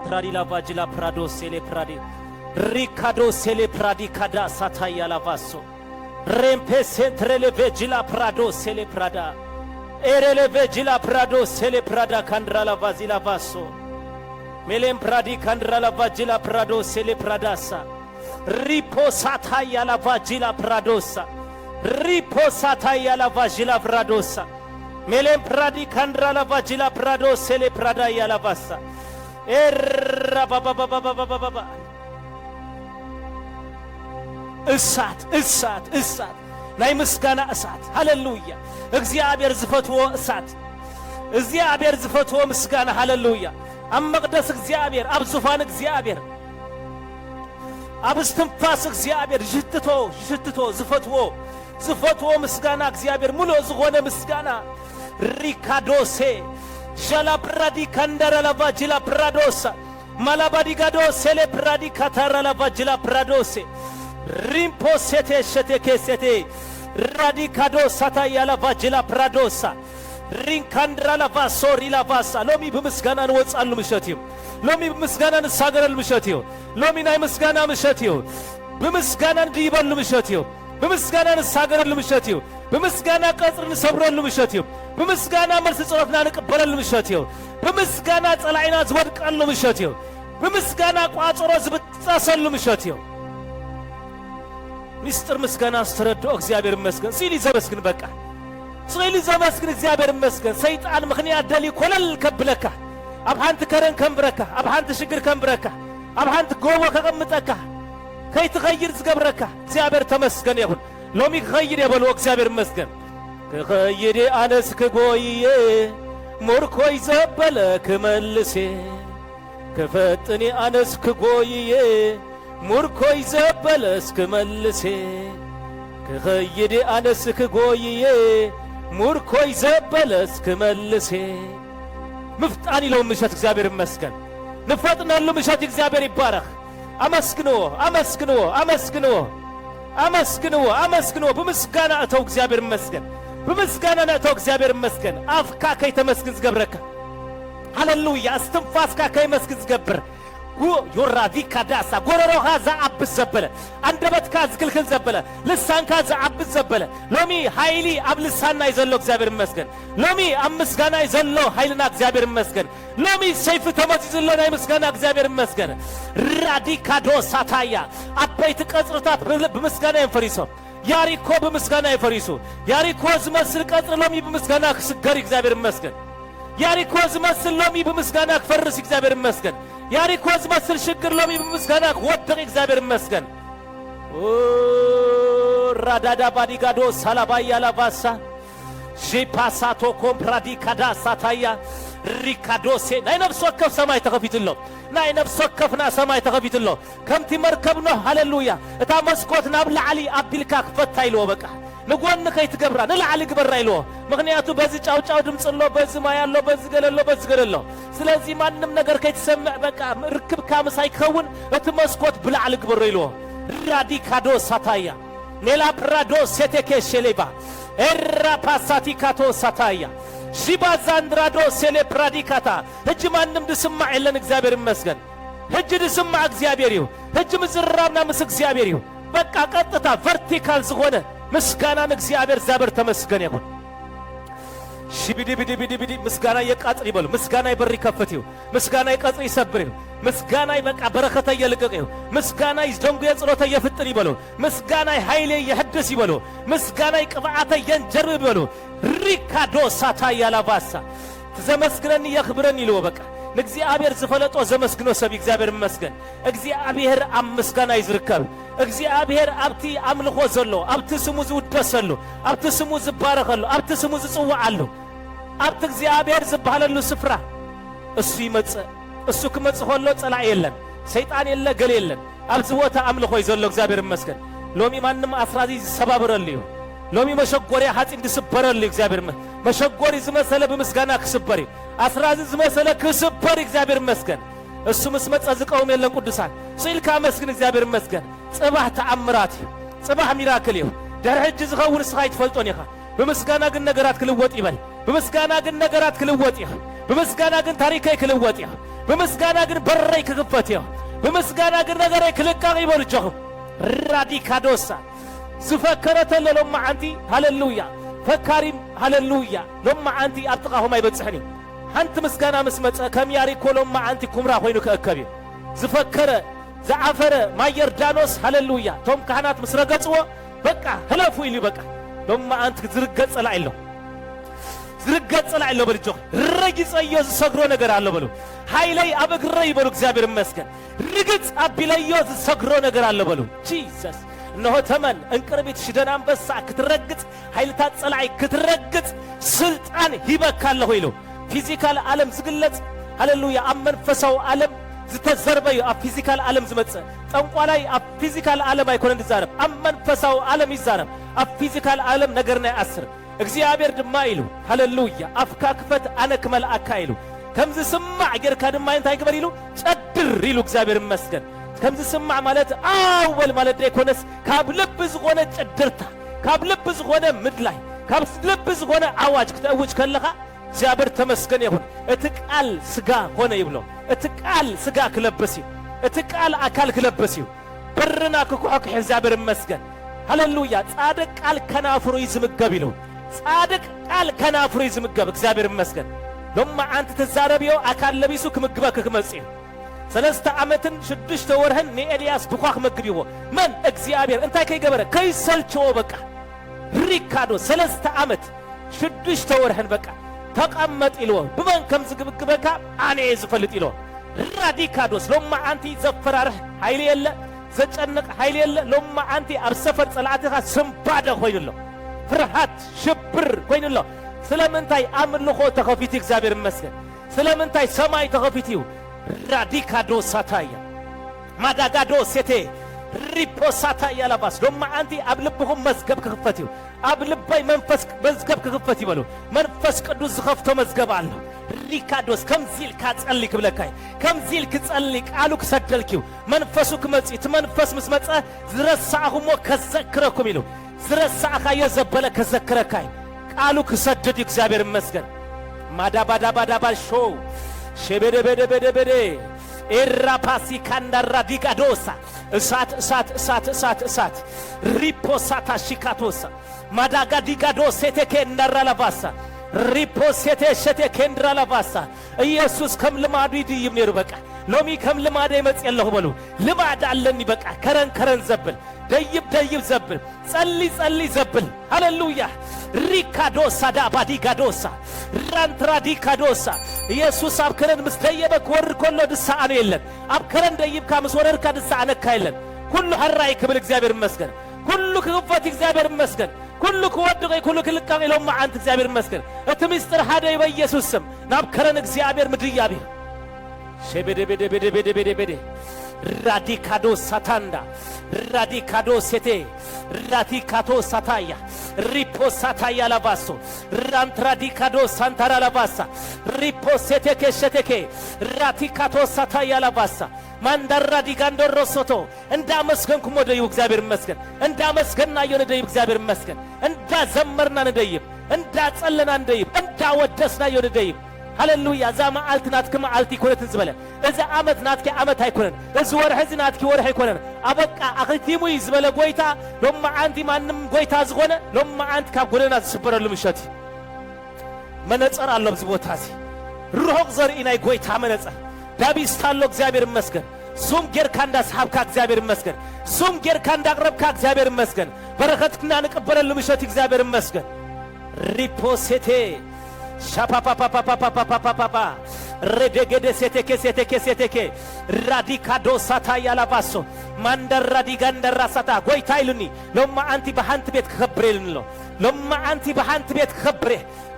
pradi la vagila prado sele pradi ricado sele pradi kada sataya la vaso rempe centre le vagila prado sele prada ere le vagila prado sele prada kandra la vazila vaso melem pradi kandra la vagila prado sele pradasa ripo sataya la vagila pradosa ripo sataya la vagila pradosa melem pradi kandra la vagila prado sele prada ya la vasa erra baba baba baba baba እሳት እሳት እሳት ናይ ምስጋና እሳት ሃሌሉያ እግዚአብሔር ዝፈትዎ እሳት እግዚአብሔር ዝፈትዎ ምስጋና ሃሌሉያ ኣብ መቅደስ እግዚአብሔር ኣብ ዙፋን እግዚአብሔር ኣብ እስትንፋስ እግዚአብሔር ይሽትቶ ዝፈትዎ ምስጋና እግዚአብሔር ሙሉ ዝሆነ ምስጋና ሪካዶሴ ጀላ ፕራዲ ካንደራ ለቫጅላ ፕራዶሳ ማላባዲጋዶ ሴሌ ፕራዲ ካታራ ለቫጅላ ፕራዶሴ ሪምፖ ሴቴ ሸቴ ኬሴቴ ራዲካዶ ሳታ ያላ ቫጅላ ፕራዶሳ ሪንካንድራ ለቫሶ ሪላቫሳ ሎሚ በምስጋና እንወጻሉ ምሸትዩ ሎሚ በምስጋና እንሳገረል ምሸትዩ ሎሚ ናይ ምስጋና ምሸትዩ በምስጋና እንዲበሉ ምሸትዩ በምስጋና እንሳገረል ምሸትዩ በምስጋና ቀጽር እንሰብረል ምሸትዩ በምስጋና መልስ ጸሎትና እንቀበረል ምሸትዩ በምስጋና ጸላይና ዝወድቃሉ ምሸትዩ በምስጋና ቋጽሮ ዝብጣሰሉ ምሸትዩ ሚስጥር ምስጋና አስተረዶ እግዚአብሔር ይመስገን ሲል ይዘመስግን በቃ ሲል ይዘመስግን እግዚአብሔር ይመስገን ሰይጣን ምክንያት ደሊ ኮለል ከብለካ አብሃንት ከረን ከምብረካ አብሃንት ሽግር ከምብረካ አብሃንት ጎቦ ከቀምጠካ ከይትኸይር ዝገብረካ እግዚአብሔር ተመስገን ይሁን ሎሚ ከኸይር የበሉ እግዚአብሔር ይመስገን ከኸይር አነስ ከጎይዬ ሞርኮይ ዘበለ ከመልሴ ከፈጥኒ አነስ ከጎይዬ ሙርኮይ ዘበለ እስከመልሴ ከኸይድ አነስ ከጎይዬ ሙርኮይ ዘበለ እስከመልሴ ምፍጣን ይለው ምሸት እግዚአብሔር ይመስገን ንፈጥናሉ ምሸት እግዚአብሔር ይባረክ አመስግነው አመስግነው አመስግነው አመስግነው አመስግነው በምስጋና እተው እግዚአብሔር ይመስገን በምስጋና እተው እግዚአብሔር ይመስገን አፍካ ከይተመስግን ዝገብረካ ሃሌሉያ አስተንፋስካ ከይመስግን ዝገብር ዮራዲ ካዳሳ ጎረሮኻ ዘዓብስ ዘበለ አንደበትካ ዝክልክል ዘበለ ልሳንካ ዘዓብስ ዘበለ ሎሚ ኃይሊ ኣብ ልሳና ይዘሎ እግዚአብሔር ይመስገን ሎሚ ኣብ ምስጋና ይዘሎ ኃይልና እግዚአብሔር ይመስገን ሎሚ ሰይፍ ተመዚዝሎ ናይ ምስጋና እግዚአብሔር ይመስገን ራዲካዶ ሳታያ አበይት ቀጽርታት በምስጋና ይፈሪሶ ያሪኮ በምስጋና ይፈሪሱ ያሪኮ ዝመስል ቀጽር ሎሚ በምስጋና ክስገር እግዚአብሔር ይመስገን ያሪኮ ዝመስል ሎሚ በምስጋና ክፈርስ እግዚአብሔር ይመስገን ያሪኮ ዝመስል ሽግር ሎሚ በምስጋና ወደቅ እግዚአብሔር ይመስገን ራዳዳ ባዲጋዶ ሳላባያ ላቫሳ ጂፓሳቶ ኮምፕራዲ ካዳ ሳታያ ሪካዶሴ ናይ ነፍስ ወከፍ ሰማይ ተኸፊትሎ ናይ ነፍስ ወከፍና ሰማይ ተኸፊትሎ ከምቲ መርከብ ነው ሃሌሉያ እታ መስኮት ናብ ላዕሊ አቢልካ ክፈታ ይልዎ በቃ ንጎን ከይትገብራ ንላዕሊ ግበራ ይልዎ ምክንያቱ በዚህ ጫውጫው ድምጽሎ በዚህ ማያሎ በዚህ ገለሎ ስለዚህ ማንም ነገር ከይተሰምዕ በቃ ርክብ ካምሳይ ከውን እቲ መስኮት ብላዕሊ ግበሮ ይልዎ ራዲካዶ ሳታያ ኔላ ፕራዶ ሴቴኬ ሼሌባ ኤራ ፓሳቲካቶ ሳታያ ሺባዛንድራዶ ሴሌ ፕራዲካታ እጅ ማንም ድስማዕ የለን እግዚአብሔር ይመስገን እጅ ድስማዕ እግዚአብሔር ይሁ እጅ ምዝራብና ምስ እግዚአብሔር ይሁ በቃ ቀጥታ ቨርቲካል ዝሆነ ምስጋናን እግዚአብሔር ዛበር ተመስገን ይሁን ሽቢዲቢዲቢዲ ምስጋና የቃጥር ይበሉ ምስጋና ይበር ይከፈትዩ ምስጋና ይቀጥር ይሰብርዩ ምስጋና በቃ በረከተ ይልቀቅዩ ምስጋና ይዝደንጉ የጽሎተ ይፍጥር ይበሉ ምስጋና ኃይሌ ይሐድስ ይበሉ ምስጋና ይቅባዓተ ይንጀር ይበሉ ሪካዶ ሳታ ያላባሳ ተዘመስግነን ይኽብረን ይልዎ በቃ ለእግዚአብሔር ዝፈለጦ ዘመስግኖ ሰብ እግዚአብሔር ይመስገን እግዚአብሔር አምስጋና ይዝርከብ እግዚአብሔር አብቲ አምልኮ ዘሎ አብቲ ስሙ ዝውደሰሉ አብቲ ስሙ ዝባረከሉ አብቲ ስሙ ዝጽዋዓሉ አብቲ እግዚአብሔር ዝባለሉ ስፍራ እሱ ይመጽ እሱ ከመጽ ሆሎ ጸላዕ የለን ሰይጣን የለ ገል የለን አብዚ ቦታ አምልኮ ይዘሎ እግዚአብሔር ይመስገን ሎሚ ማንም አስራዚ ሰባብረልዩ ሎሚ መሸጎሪያ ሐጺን ድስበረል እግዚአብሔር መሸጎሪ ዝመሰለ በምስጋና ክስበሪ አስራዚ ዝመሰለ ክስበር እግዚአብሔር ይመስገን እሱ መስመጽ ዝቀውም የለን ቅዱሳን ጽልካ መስግን እግዚአብሔር ይመስገን ጽባህ ተአምራት ጽባህ ሚራክል ይሁ ደርህጅ ዝኸውን ስኻይ ትፈልጦን ይኻ በምስጋና ግን ነገራት ክልወጥ ይበል በምስጋና ግን ነገራት ክልወጥ ይኸ በምስጋና ግን ታሪካይ ክልወጥ ይኸ بمسكانا جن بري كغفتيو بمسكانا جن نغري كلقاقي برجهم راديكادوسا سفكرت لما عندي هللويا فكاريم هللويا لما عندي أبتقاهم ما يبتصحني حنت مسكانا مسمت كم ياري كلهم ما عندي كمرا وينو كأكبي زفكر زعفر ما يردانوس هللويا توم كهنات مسرقصوا بقى هلفوا إلي بقى لما أنت زرقص لعله زرقص لعله برجو رجس أيوز سقرو نجر على بلو هايلي أبغ رأي بلو كزابير مسكن رجس أبيلا أيوز سقرو نجر على بلو جيسس إنه تمن انقربت شدنام بس كترقص هايل تاتصلعي كترقص سلطان هيبك الله ويلو فيزيكال عالم زقلت هللويا أمن فسو عالم زتزربي فيزيكال عالم زمتص طنقوالاي فيزيكال عالم አይኮን እንድዛረብ አመን ፈሳው ዓለም ይዛረብ فيزيكال ዓለም ነገርና ያስር እግዚአብሔር ድማ ይሉ ሃሌሉያ አፍካ ክፈት አነክ መልአካ ይሉ ከምዝ ስማዕ ገርካ ድማ እንታይ ግበር ይሉ ጸድር ይሉ እግዚአብሔር ይመስገን ከምዝ ስማዕ ማለት አወል ማለት ደይኮነስ ካብ ልብ ዝሆነ ጸድርታ ካብ ልብ ዝሆነ ምድላይ ካብ ልብ ዝሆነ አዋጅ ክትውጭ ከለኻ እግዚአብሔር ተመስገን ይሁን እትቃል ስጋ ሆነ ይብሎ እትቃል ስጋ ክለበሲው እትቃል አካል ክለበሲው በርና ከኩሐክ እግዚአብሔር ይመስገን ሃሌሉያ ጻድቅ ቃል ከናፍሩ ይዝምገብ ይለው ጻድቅ ቃል ከናፍሩ ይዝምገብ እግዚአብሔር ይመስገን ለማ አንተ ተዛረቢው አካል ለቢሱ ክምግበክ ክመጽይ ሰለስተ ዓመትን ሽድሽተ ወርህን ንኤልያስ ብኳክ መግቢው ማን እግዚአብሔር እንታይ ከይገበረ ከይሰልቸው በቃ ሪካዶ ሰለስተ ዓመት ሽድሽተ ወርህን በቃ ተቀመጥ ይለው በማን ከምዝግብግበካ አኔ ዝፈልጥ ይለው ራዲካዶስ ለማ አንቲ ዘፈራረህ ኃይል የለ ዘጨነቅ ኃይል የለ ለማ አንቲ አብሰፈር ጸላትኻ ስምባደ ኮይንሎ ፍርሃት ሽብር ኮይንሎ ስለምንታይ አምልኾ ተኸፊት እግዚአብሔር ይመስገን ስለምንታይ ሰማይ ተኸፊትዩ ራዲካዶስ ሳታያ ማዳጋዶስ ሴቴ ሪፖሳታ ያላባስ ለማ አንቲ አብልብኹም መዝገብ ክፍፈትዩ አብልባይ መንፈስ መዝገብ ክፍፈት ይበሉ መንፈስ ቅዱስ ዝኸፍቶ መዝገብ አለ ሪካዶስ ከምዚል ካጸልክ ብለካይ ከምዚል ክጸልክ ቃሉ ክሰደልኪው መንፈሱ ክመጽ ትመንፈስ ምስመጸ ዝረሳኹሞ ከዘክረኩም ይሉ ዝረሳኻ የዘበለ ከዘክረካይ ቃሉ ክሰደድ እግዚአብሔር ይመስገን ማዳባዳባዳባል ሾው ሸበደበደበደበደ ኤራፓሲ ካንዳራ ዲጋዶሳ እሳት እሳት እሳት እሳት እሳት ሪፖሳታ ሽካቶሳ ማዳጋ ዲጋዶስ ሴቴኬ እንዳራላባሳ ሪፖሴቴ ሸቴኬ እንዳራላባሳ ኢየሱስ ከም ልማዱ ይድይም ነሩ በቃ ሎሚ ከም ልማደ ይመጽ የለሁ በሉ ልማድ አለኒ በቃ ከረን ከረን ዘብል ደይብ ደይብ ዘብል ጸሊ ጸሊ ዘብል ሃሌሉያ ሪካዶሳ ዳባዲጋዶሳ ራንትራዲካዶሳ ኢየሱስ አብከረን ምስደየበክ ወር ኮሎ ድሳአነ የለን አብከረን ደይብ ካምስወረር ካድሳአነ ካይለን ሁሉ ሐራይ ክብል እግዚአብሔር ይመስገን ሁሉ ክፈት እግዚአብሔር ይመስገን ሁሉ ክወድቀይ ሁሉ ክልቃቂ ለማ አንተ እግዚአብሔር ይመስገን እትምስጥር ሐደይ በኢየሱስ ስም ናብከረን እግዚአብሔር ምድያቢ ሸበደበደበደበደበደ ራዲካዶስ ሳታንዳ ራዲካዶስ ሴቴ ራዲካዶስ ሳታያ ሪፖሳታያ ላባሶ ራንትራዲካዶስ ሳንታራ ላባሳ ሪፖሴቴ ከሸቴኬ ራዲካዶስ ሳታያ ላባሳ ማንዳራ ዲጋንዶሮሶቶ እንዳመስገንኩም ወደዩ እግዚአብሔር ይመስገን እንዳመስገንና የነደይ እግዚአብሔር ይመስገን እንዳዘመርና ነደይብ እንዳጸለና እንደይብ እንዳወደስና የነደይ ሃሌሉያ ዛማ አልትናት ከማ አልቲ ኮነትን ዝበለ እዛ አመት ናትከ አመት አይኮነን እዚ ወርህ ዝናትከ ወርህ አይኮነን አበቃ አኽቲሙ ይዝበለ ጎይታ ለማ አንቲ ማንም ጎይታ ዝሆነ ለማ አንቲ ካብ ጎደና ዝስበረሉ ምሸት መነጸር አለው ዝቦታሲ ሩህ ዘርኢናይ ጎይታ መነጸር ዳቢስ ታሎ እግዚአብሔር ይመስገን ሱም ጌርካ እንዳስሐብካ እግዚአብሔር ይመስገን ሱም ጌርካ እንዳቅረብካ እግዚአብሔር ይመስገን በረከትና ንቀበለሉ ምሸት እግዚአብሔር ይመስገን ሪፖሴቴ ሻፓፓፓፓፓፓፓፓፓ ረደገደ ሴቴኬ ሴቴኬ ሴቴኬ ራዲካዶስ ሳታያ ላባሶ ማንደራ ዲጋንደራ ሳታ ጎይታ ይሉኒ ለማ አንቲ በሃንት ቤት ከብሬልንሎ ለማ አንቲ በሃንት ቤት ከብሬ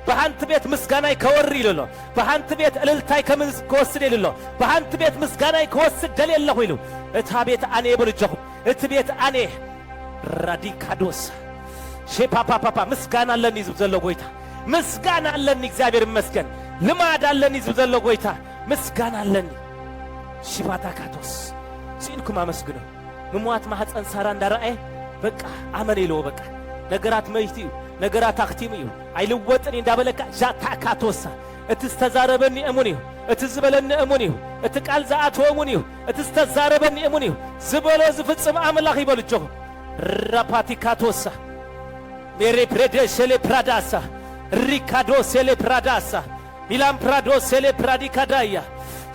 በሃንት ቤት ምስጋናይ ከወር ይልሎ በሃንት ቤት እልልታይ ከምዝ ከወስድ ይልሎ በሃንት ቤት ምስጋናይ ከወስድ ደለለሁ ይሉ እታ ቤት አኔ ብልጀሁ እት ቤት አኔ ራዲካዶስ ሼፓፓፓፓ ምስጋና ለኒ ዝብ ዘሎ ጎይታ ምስጋና አለኒ እግዚአብሔር ይመስገን ልማድ አለኒ ዝብ ዘሎ ጎይታ ምስጋና አለኒ ሽባታካቶስ ሲንኩም አመስግኑ ምሟት ማህፀን ሳራ እንዳራአይ በቃ አመኔሎ በቃ ነገራት መይቲዩ ነገራት አክቲምዩ አይልወጥን እንዳበለካ ጃታካቶሳ እትስተዛረበኒ እሙኒሁ እትዝበለኒ እሙኒሁ اتقال زاتومونيو اتستزاربنيمونيو زبلو زفصم املاخ يبلجو راباتي كاتوسا ميري بريدي سيلي براداسا ريكادو سيلي براداسا ميلان برادو سيلي برادي كادايا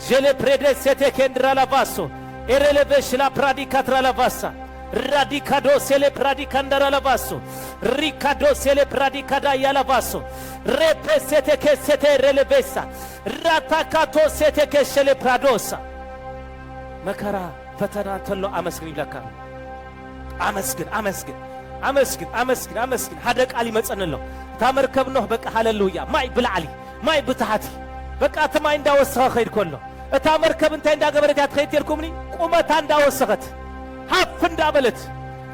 جيلي بريدي سيتي كندرا لافاسو إرلبش لا برادي كاترا لافاسا راديكادو سيلي برادي كاندرا لافاسو ريكادو سيلي برادي كادايا لافاسو ريبي سيتي كسيتي رلبسا راتاكاتو سيتي كشيلي برادوسا مكرا فتنا تلو أمسكن لك أمسكن هذاك علي مسألة تامركب نوح بك هاللويا ماي بالعلي ماي بتحتي بك أتما إندا وسخ خير كله تامركب أنت إندا قبرت يتخيل تركمني قومت إندا وسخت حف إندا بلت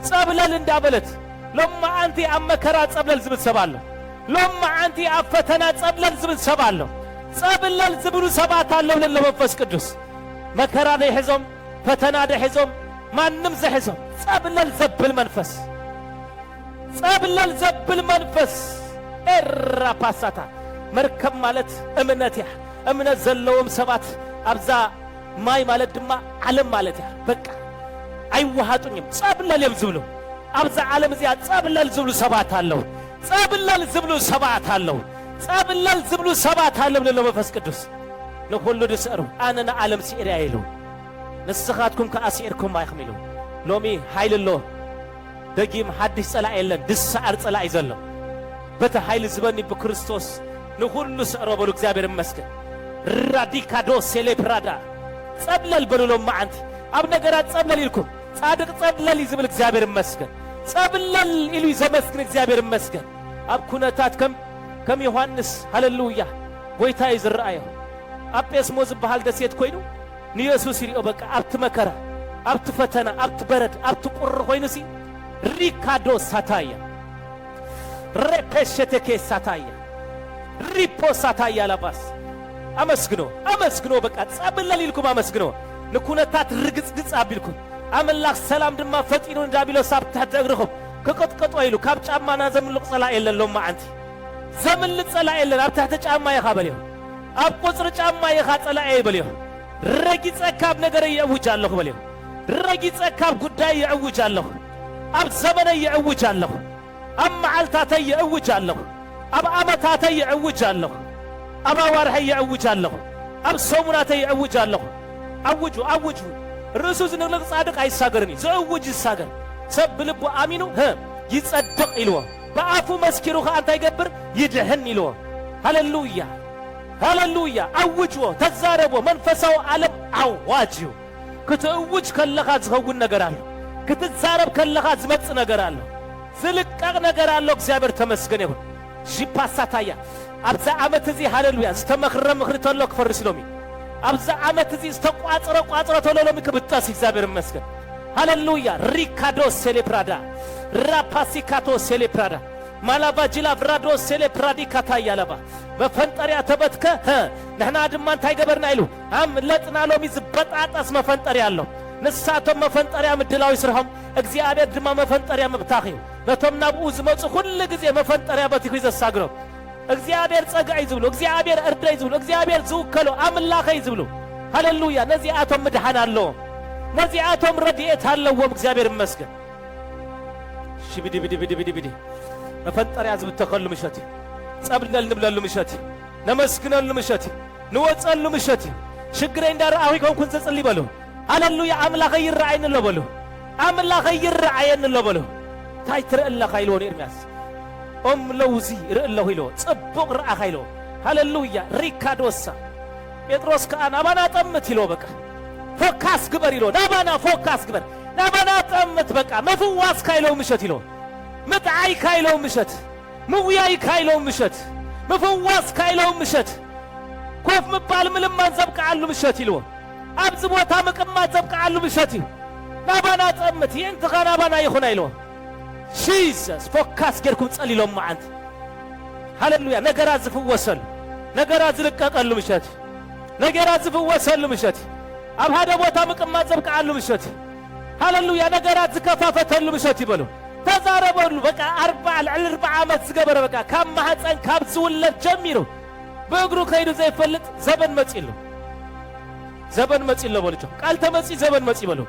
صابلل إندا بلت لما أنت أم كرات صابلل زبط سبالله لما أنت أفتنا صابلل زبط سبالله صابلل زبرو سبات الله لله مفس قدوس مكرا ده حزم فتنا ده حزم ما نمز حزم صابلل زبل منفس صابلل زبل منفس الراباساتا مركب مالت امنتيا امنت زلوم سبات ابزا ماي مالت دما عالم مالتيا بقى አይዋሃጡኝም صابلل يمزبلو ابزا عالم زيا صابلل زبلو سبات አለው صابلل زبلو سبات አለው صابلل زبلو سبات አለው ለለው መንፈስ ቅዱስ ለሁሉ ድስሩ አነና ዓለም ሲሪያ ይሉ ንስኻትኩም ከአሲርኩም አይخميلو ሎሚ ኃይልሎ دقيم حدث صلاة إلن دسعر صلاة يزلم بتا حيل زبني بكريستوس نقول سأرو بلو كزابير مسكن راديكادو سيلي برادا صبلل بلو لهم معانت أب نقرات صبلل لكم صادق صبلل يزبل كزابير مسكن صبلل إلو يزمسكن كزابير مسكن أب كونتات كم يوحنس هللويا ويتا يزر رأيه أب يسمو زبهال دسيت كوينو نيسو سيري أبك أب تمكرا أب تفتنا أب تبرد أب تقر خوينسي ريكادو ساتايا ريبشتك ساتايا ريبو ساتايا لباس أمسكنو بقى صابلل لكم أمسكنو نكونتات رغص أبيلكم أملاك سلام دما فتينو دابيلو سابت تغرخم كقطقط ويلو كاب ጫማና ዘምልቅ ጸላ የለለም ማንቲ ዘምልቅ ጸላ የለን አብ ታተ ጫማ ይኻበልዮ አብ ቁጽር ጫማ ይኻጸላ አይበልዮ ረጊጸ ካብ ነገር ይውጃለሁ በልዮ ረጊጸ ካብ ጉዳይ ይውጃለሁ أب زمن يعوج الله أم معلتات يعوج الله أب أمتات يعوج الله أب وارح يعوج الله أب صومنات يعوج الله أوجوا الرسول نغلق صادق أي ساقرني زعوج الساقر سب لبو آمينو هم يتصدق إلوه بأفو مسكروخ أنت يقبر يدهن إلوه هللويا أوجوا تزاربوا منفسوا ألم أواجوا كتأوج كاللغات زغوون نقرالو كتتزارب كلها زمت نجارالو زلقق نجارالو እግዚአብሔር ተመስገን ይሁን ጂፓሳታያ አብዛ አመት እዚ ሃሌሉያ ዝተመኽረ ምኽርተሎ ክፈርስሎሚ አብዛ አመት እዚ ዝተቋጽረ ተሎሎሚ ክብጣስ እግዚአብሔር ይመስገን ሃሌሉያ ሪካዶ ሴሌፕራዳ ራፓሲካቶ ሴሌፕራዳ ማላባጂላ ብራዶ ሴሌፕራዲ ካታያለባ በፈንጠሪያ ተበትከ ነህና ድማን ታይገበርና ይሉ አም ለጥናሎሚ ዝበጣጣስ መፈንጠሪያ አለው نساتهم مفنطريا مدلاوي سرهم እግዚአብሔር ድማ መፈንጠሪያ መብታኺ በቶም ናብኡ ዝመጹ ሁሉ ጊዜ መፈንጠሪያ በትኩ ይዘሳግሩ እግዚአብሔር ጸጋይ ይዝብሉ እግዚአብሔር እርዳይ ይዝብሉ እግዚአብሔር ዝውከሉ አምላኸይ ይዝብሉ ሃሌሉያ ነዚአቶም ምድሃን አለው ነዚአቶም ረድኤት አለው እግዚአብሔር ይመስገን ሽብዲ መፈንጠሪያ ዝብተኸሉ ምሸት ጸብልነል ንብለሉ ምሸት ነመስግነሉ ምሸት ንወጸሉ ምሸት ሽግሬ እንዳራአዊ ኮንኩን ዘጽልይ በሉ ሃሌሉያ አምላኸ ይራአይን ለበሉ አምላኸ ይራአይን ለበሉ ታይትር እላኸ ይሎን ኤርሚያስ ለውዚ ረእለሁ ይሎ ጽቡቅ ረአኸ ይሎ ሃሌሉያ ሪካዶሳ ጴጥሮስ ከአና ባና ጠምት ይሎ በቃ ፎካስ ግበር ይሎ ናባና ፎካስ ግበር ናባና ጠምት በቃ መፍዋስ ካይለው ምሸት ይሎ መጣይ ካይለው ምሸት ሙያይ ካይለው ምሸት መፍዋስ ካይለው ምሸት ኮፍ መባል ምንም ማንዘብቃሉ ምሸት ይሎ أبز بوتا مكما تبقى على مشاتي نابانا تأمت ينتقى نابانا يخونا إلو شيسس فوكاس كيركم تسألي لهم معانت هللويا نقراز في وصل نقراز لكاك على مشاتي نقراز في وصل مشاتي أب هذا بوتا مكما تبقى على مشاتي هللويا نقراز كفافة مشاتي بلو تزاربوا بقى الأربع عامات سقبر بقى كم محاتسان كابس ولا جميرو بقرو خيرو زي فلت زبن متقلو ዘበን መጽ ይለበልጆ ቃል ተመጽ ዘበን መጽ ይበሉ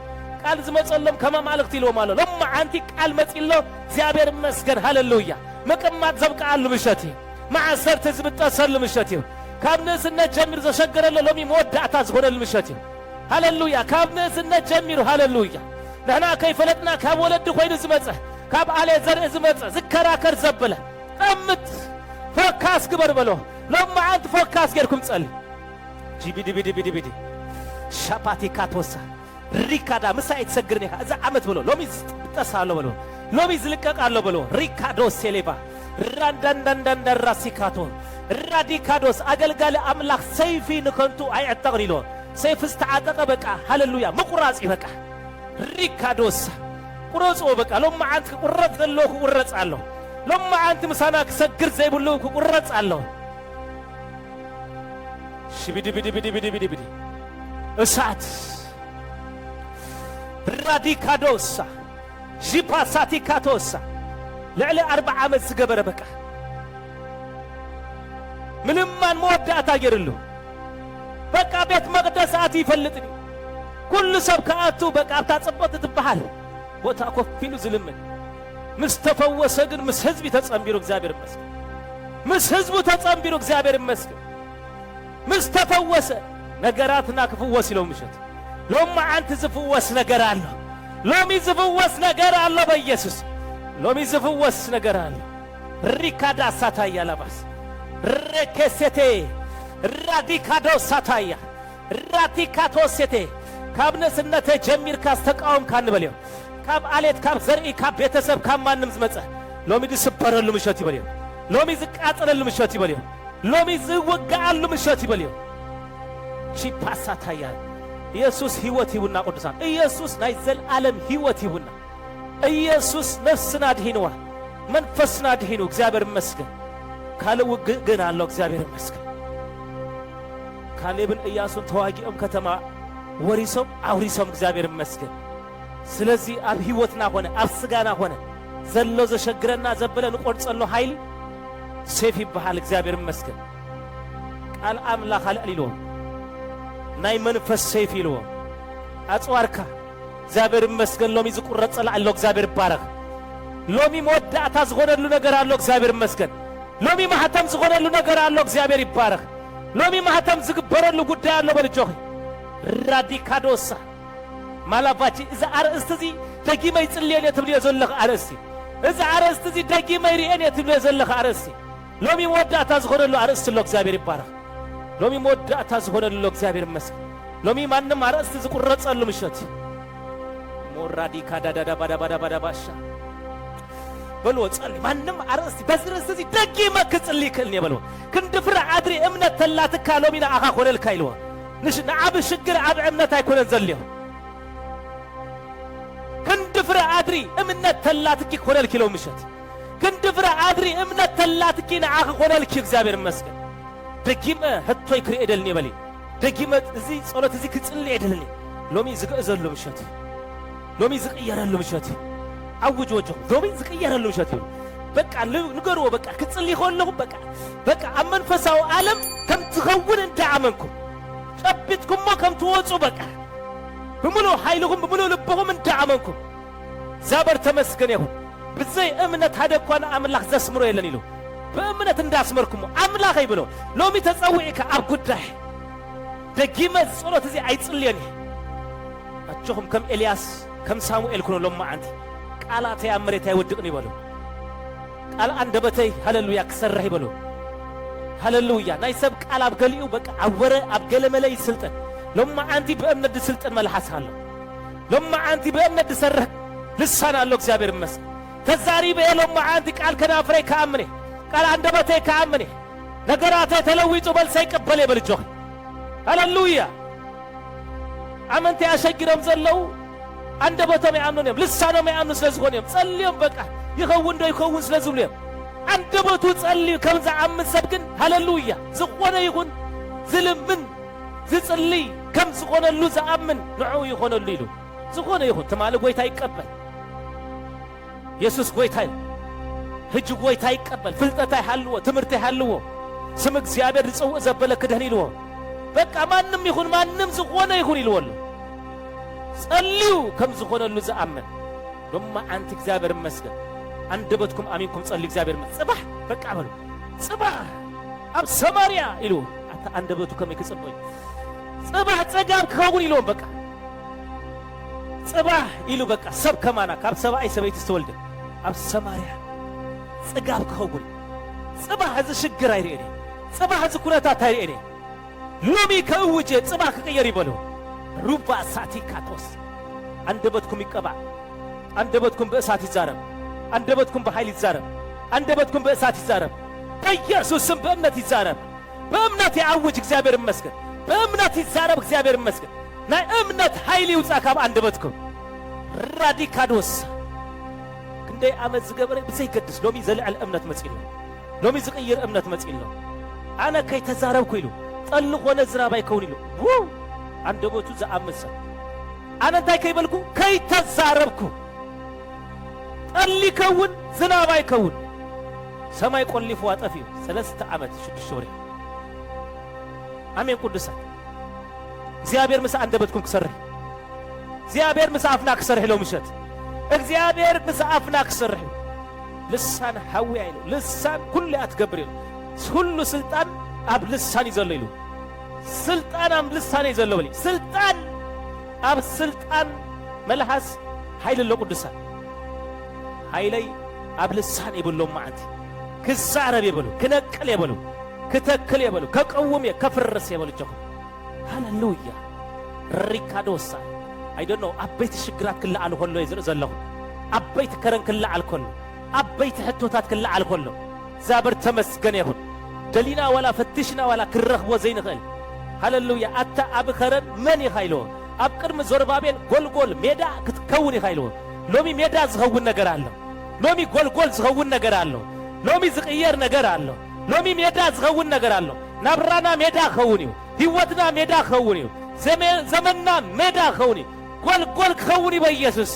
ቃል ዝመጸለም ከመ ማልክት ይለው ማለት ለማ አንቲ ቃል መጽ ይለው እግዚአብሔር ይመስገን ሃሌሉያ መቀማት ዘብቃሉ ምሸት ማዓሰርተ ዝብጣሰል ምሸት ካብነስነት ጀምር ዘሸገረለ ሎሚ መወዳእታ ዝሆነል ምሸት ሃሌሉያ ካብነስነት ጀምሩ ሃሌሉያ ነህና ከይፈለጥና ካብ ወለድ ኮይኑ ዝመጸ ካብ አለ ዘርእ ዝመጸ ዝከራከር ዘበለ ቀምት ፎካስ ግበር በሎ ለማ አንት ፎካስ ገርኩም ጸል ጂቢዲ ሻፓቲ ካቶሳ ሪካዳ ምሳይ ተሰግርኒ እዛ አመት ብሎ ሎሚ ተሳሎ ብሎ ሎሚ ዝልቀቃሎ ብሎ ሪካዶ ሴሌባ ራንዳንዳንዳን ራሲካቶ ራዲካዶስ አገልጋለ አምላክ ሰይፊ ንከንቱ አይዕጠቅኒሎ ሰይፍ ዝተዓጠቀ በቃ ሃሌሉያ መቁራጽ በቃ ሪካዶስ ቁረጾ በቃ ለማ አንት ቁረጽ ዘሎኩ ቁረጻለሁ ለማ አንት ምሳና ከሰግር ዘይብሉ ቁረጻለሁ ሽቢዲ እሳት ራዲካዶሳ ጂፓሳቲካቶሳ ለዕለ 40 ዓመት ዝገበረ በቃ ምንም ማን መወዳእታ ገርሉ በቃ ቤት መቅደስ አት ይፈልጥኒ ኩሉ ሰብ ከአቱ በቃ አታጽበት ትበሃል ቦታ ኮፊሉ ዝልምን ምስተፈወሰ ግን ምስ ህዝብ ተጸምቢሩ እግዚአብሔር ይመስገን ምስ ህዝቡ ተጸምቢሩ እግዚአብሔር ይመስገን ምስተፈወሰ ነገራትና ክፍወስ ይለው ምሸት ሎማ አንተ ዝፍወስ ነገር አለ ሎሚ ዝፍወስ ነገር አለ በኢየሱስ ሎሚ ዝፍወስ ነገር አለ ሪካዳ ሳታያ ለባስ ረከሰቴ ራዲካዶ ሳታያ ራቲካቶሰቴ ካብነስነተ ጀሚር ካስተቃውም ካንበለው ካብ አሌት ካብ ዘርኢ ካብ ቤተሰብ ካብ ማንም ዝመጸ ሎሚ ዝስበረሉ ምሸት ይበለው ሎሚ ዝቃጠለሉ ምሸት ይበለው ሎሚ ዝወጋአሉ ምሸት ይበለው ቺፓሳታያ ኢየሱስ ሕይወት ይሁንና ቅዱሳን ኢየሱስ ናይ ዘለዓለም ሕይወት ይሁንና ኢየሱስ ነፍስና ድሂንዋ መንፈስና ድሂኑ እግዚአብሔር ይመስገን ካለ ግን አለው እግዚአብሔር ይመስገን ካሌብን ኢያሱን ተዋጊኦም ከተማ ወሪሶም አውሪሶም እግዚአብሔር ይመስገን ስለዚህ አብ ሕይወትና ሆነ አብ ስጋና ሆነ ዘሎ ዘሸግረና ዘበለን ቆርጸሎ ኃይል ሰይፍ ይባሃል እግዚአብሔር ይመስገን ቃል አምላክ አልዕሊሎ ናይ መንፈስ ሰይፍ ይልዎ አጽዋርካ እግዚአብሔር ይመስገን ሎሚ ዝቁረጸላ አለ እግዚአብሔር ይባረክ ሎሚ መወዳእታ ዝሆነሉ ነገር አለ እግዚአብሔር ይመስገን ሎሚ ማህተም ዝሆነሉ ነገር አለ እግዚአብሔር ይባረክ ሎሚ ማህተም ዝግበረሉ ጉዳይ አለ በልጆኺ ራዲካዶሳ ማላባቺ እዛ አርእስቲ ደጊመ ይጽልየን የትብልየ ዘለኸ አርእስቲ እዛ አርእስቲ ደጊመ ይርኤን የትብልየ ዘለኸ አርእስቲ ሎሚ መወዳእታ ዝሆነሉ አርእስቲ ሎ እግዚአብሔር ይባረክ ሎሚ መወዳእታ ዝሆነሉ እግዚአብሔር ይመስገን ሎሚ ማንም አርእስቲ ዝቁረጸሉ ምሸት ሞራዲካዳ ባዳ ባሻ በሎ ጸልይ ማንም አርእስቲ በዝርዝዚ ደጊመ ክጽልይ ክልኒ በሎ ክንድፍራ አድሪ እምነት ተላትካ ሎሚና አኻ ኮለልካ ይልዎ ንሽ ንዓብ ሽግር ዓብ እምነት አይኮነን ዘልዮ ክንድፍራ አድሪ እምነት ተላትኪ ኮለልኪ ለው ምሸት ክንድፍራ አድሪ እምነት ተላትኪ ንዓኻ ኮለልኪ እግዚአብሔር ይመስገን ደጊመ ህቶይ ክሪኤ ደልኒ በሊ ደጊመ እዚ ጸሎት እዚ ክጽልይ ደልኒ ሎሚ ዝግእዘሉ ምሸት ሎሚ ዝቅየረሉ ምሸት አውጆ ወጆ ሎሚ ዝቅየረሉ ምሸት በቃ ንገርዎ በቃ ክጽልይ ሆለሁ በቃ አመንፈሳው ዓለም ከም ትኸውን እንዳአመንኩ ጨብጥኩሞ ከም ትወጹ በቃ በሙሉ ኃይልኩም በሙሉ ልብኩም እንዳአመንኩ ዛበር ተመስገን ይሁን በዘይ እምነት ሀደኳን አምላክ ዘስምሮ የለን ይሉ በእምነት እንዳስመርኩሞ አምላክ ይብሎ ሎሚ ተጸውዒካ አብ ጉዳይ ደጊመ ጸሎት እዚ አይጽልየኒ አቸኹም ከም ኤልያስ ከም ሳሙኤል ኩኖ ሎማ አንተ ቃላት ያመሬት አይወድቅኒ ይበሉ ቃል አንደበተይ ሃሌሉያ ክሰርሕ ይበሉ ሃሌሉያ ናይ ሰብ ቃል አብገሊኡ በቃ አወረ አብገለመለ ይስልጠን ሎማ አንቲ በእምነት ስልጠን መልሐሳለሁ ሎማ አንቲ በእምነት ሰርሕ ልሳን አለው እግዚአብሔር ይመስገን ተዛሪ በሎማ አንቲ ቃል ከናፍሬ ካምኔ ቃል አንደበተይ ካምኔ ነገራተ ተለዊጡ በልሰይ ቀበለ በልጆ ሃሌሉያ አመንተ ያሸግረም ዘለው አንደበተም ያምኑንም ልሳኖም ያምኑ ስለዝሆነም ጸልዮም በቃ ይኸውን ደው ይኸውን ስለዝብለም አንደበቱ ጸልዩ ከምዛ አምን ሰብግን ሃሌሉያ ዝቆነ ይሁን ዝልምን ዝጽልይ ከም ዝቆነሉ ዘአምን ንዑ ይሆነሉ ይሉ ዝቆነ ይሁን ተማለ ጎይታ ይቀበል ኢየሱስ ጎይታ ህጅ ጎይታ ይቀበል ፍልጠታ ይሐልዎ ትምርት ይሐልዎ ስም እግዚአብሔር ዝጽው ዘበለ ክደህን ይልዎ በቃ ማንም ይሁን ማንም ዝኾነ ይሁን ይልወሉ ጸልዩ ከም ዝኾነሉ ዝአመን ደማ አንተ እግዚአብሔር ይመስገን አንደበትኩም አሚንኩም ጸልዩ እግዚአብሔር ጽባህ በቃ በሉ ጽባህ አብ ሰማርያ ይሉ አታ አንደበቱ ከም ይክጽበይ ጽባህ ጸጋብ ከውን ይሉም በቃ ጽባህ ይሉ በቃ ሰብ ከማና ካብ ሰባይ ሰበይት ተወልደ አብ ሰማርያ ጸጋብ ከውን ጽባህ እዚ ሽግር አይሬኔ ጽባህ እዚ ኩነታት አይሬኔ ሎሚ ከውጀ ጽባህ ከቀየር ይበሉ ሩባ ሳቲካቶስ አንደበትኩም ይቀባ አንደበትኩም በእሳት ይዛረብ አንደበትኩም በኃይል ይዛረብ አንደበትኩም በእሳት ይዛረብ በኢየሱስ ስም በእምነት ይዛረብ በእምነት ያውጅ እግዚአብሔር ይመስገን በእምነት ይዛረብ እግዚአብሔር ይመስገን ናይ እምነት ኃይል ይውጣ ካብ አንደበትኩም ራዲካዶስ እንደ አመት ዝገበረ በዘይገድስ ሎሚ ዘልዓል እምነት መጽኢል ሎሚ ዝቀየር እምነት መጽኢል አነ ከይ ተዛረብኩ ይሉ ጠል ሆነ ዝራብ አይከውን ይሉ አንደበቱ ዘአምሰ አነ እንታይ ከይበልኩ ከይ ተዛረብኩ ጠል ይከውን ዝናብ አይከውን ሰማይ ቆልፎ አጠፊው 3 ዓመት 6 ወር አሜን ቅዱሳን እግዚአብሔር ምሳ አንደበትኩም ክሰርህ እግዚአብሔር ምሳ አፍና ክሰርህ ለው ምሸት እግዚአብሔር ምሳ አፍና ክሰርህ ልሳን ሐዊ አይሉ ልሳን ኩሉ አትገብር ሁሉ ስልጣን አብ ልሳን ይዘለው ይሉ ስልጣን አብ ልሳን ይዘለው ይሉ ስልጣን አብ ስልጣን መልሐስ ኃይል ለቅዱሳን ኃይለይ አብ ልሳን ይብለው ማዕት ክሳረብ ይብሉ ክነቅል ይብሉ ከተክል ይበሉ ከቀውም ከፍርስ ይበሉ ጀሁ ሃሌሉያ ሪካዶሳ አይ ዶንት ኖ አበይት ሽግራት ክላ አልሆሎ ይዘለሁ አበይት ከረን ክላ አልኮሎ አበይት ህቶታት ክላ አልኮሎ ዛበር ተመስገን ይሁን ደሊና ወላ ፈትሽና ወላ ክረኽቦ ዘይንኸል ሃሌሉያ አታ አብከረን ምን ይኸይሎ አብቅርም ዞርባቤል ጎልጎል ሜዳ ክትከውን ይኸይሎ ሎሚ ሜዳ ዝኸውን ነገር አለ ሎሚ ጎልጎል ዝኸውን ነገር አለ ሎሚ ዝቅየር ነገር አለ ሎሚ ሜዳ ዝኸውን ነገር አለ ናብራና ሜዳ ኸውኒው ህይወትና ሜዳ ኸውኒው ዘመንና ሜዳ ኸውኒ ጎልጎል ኸውኒ በኢየሱስ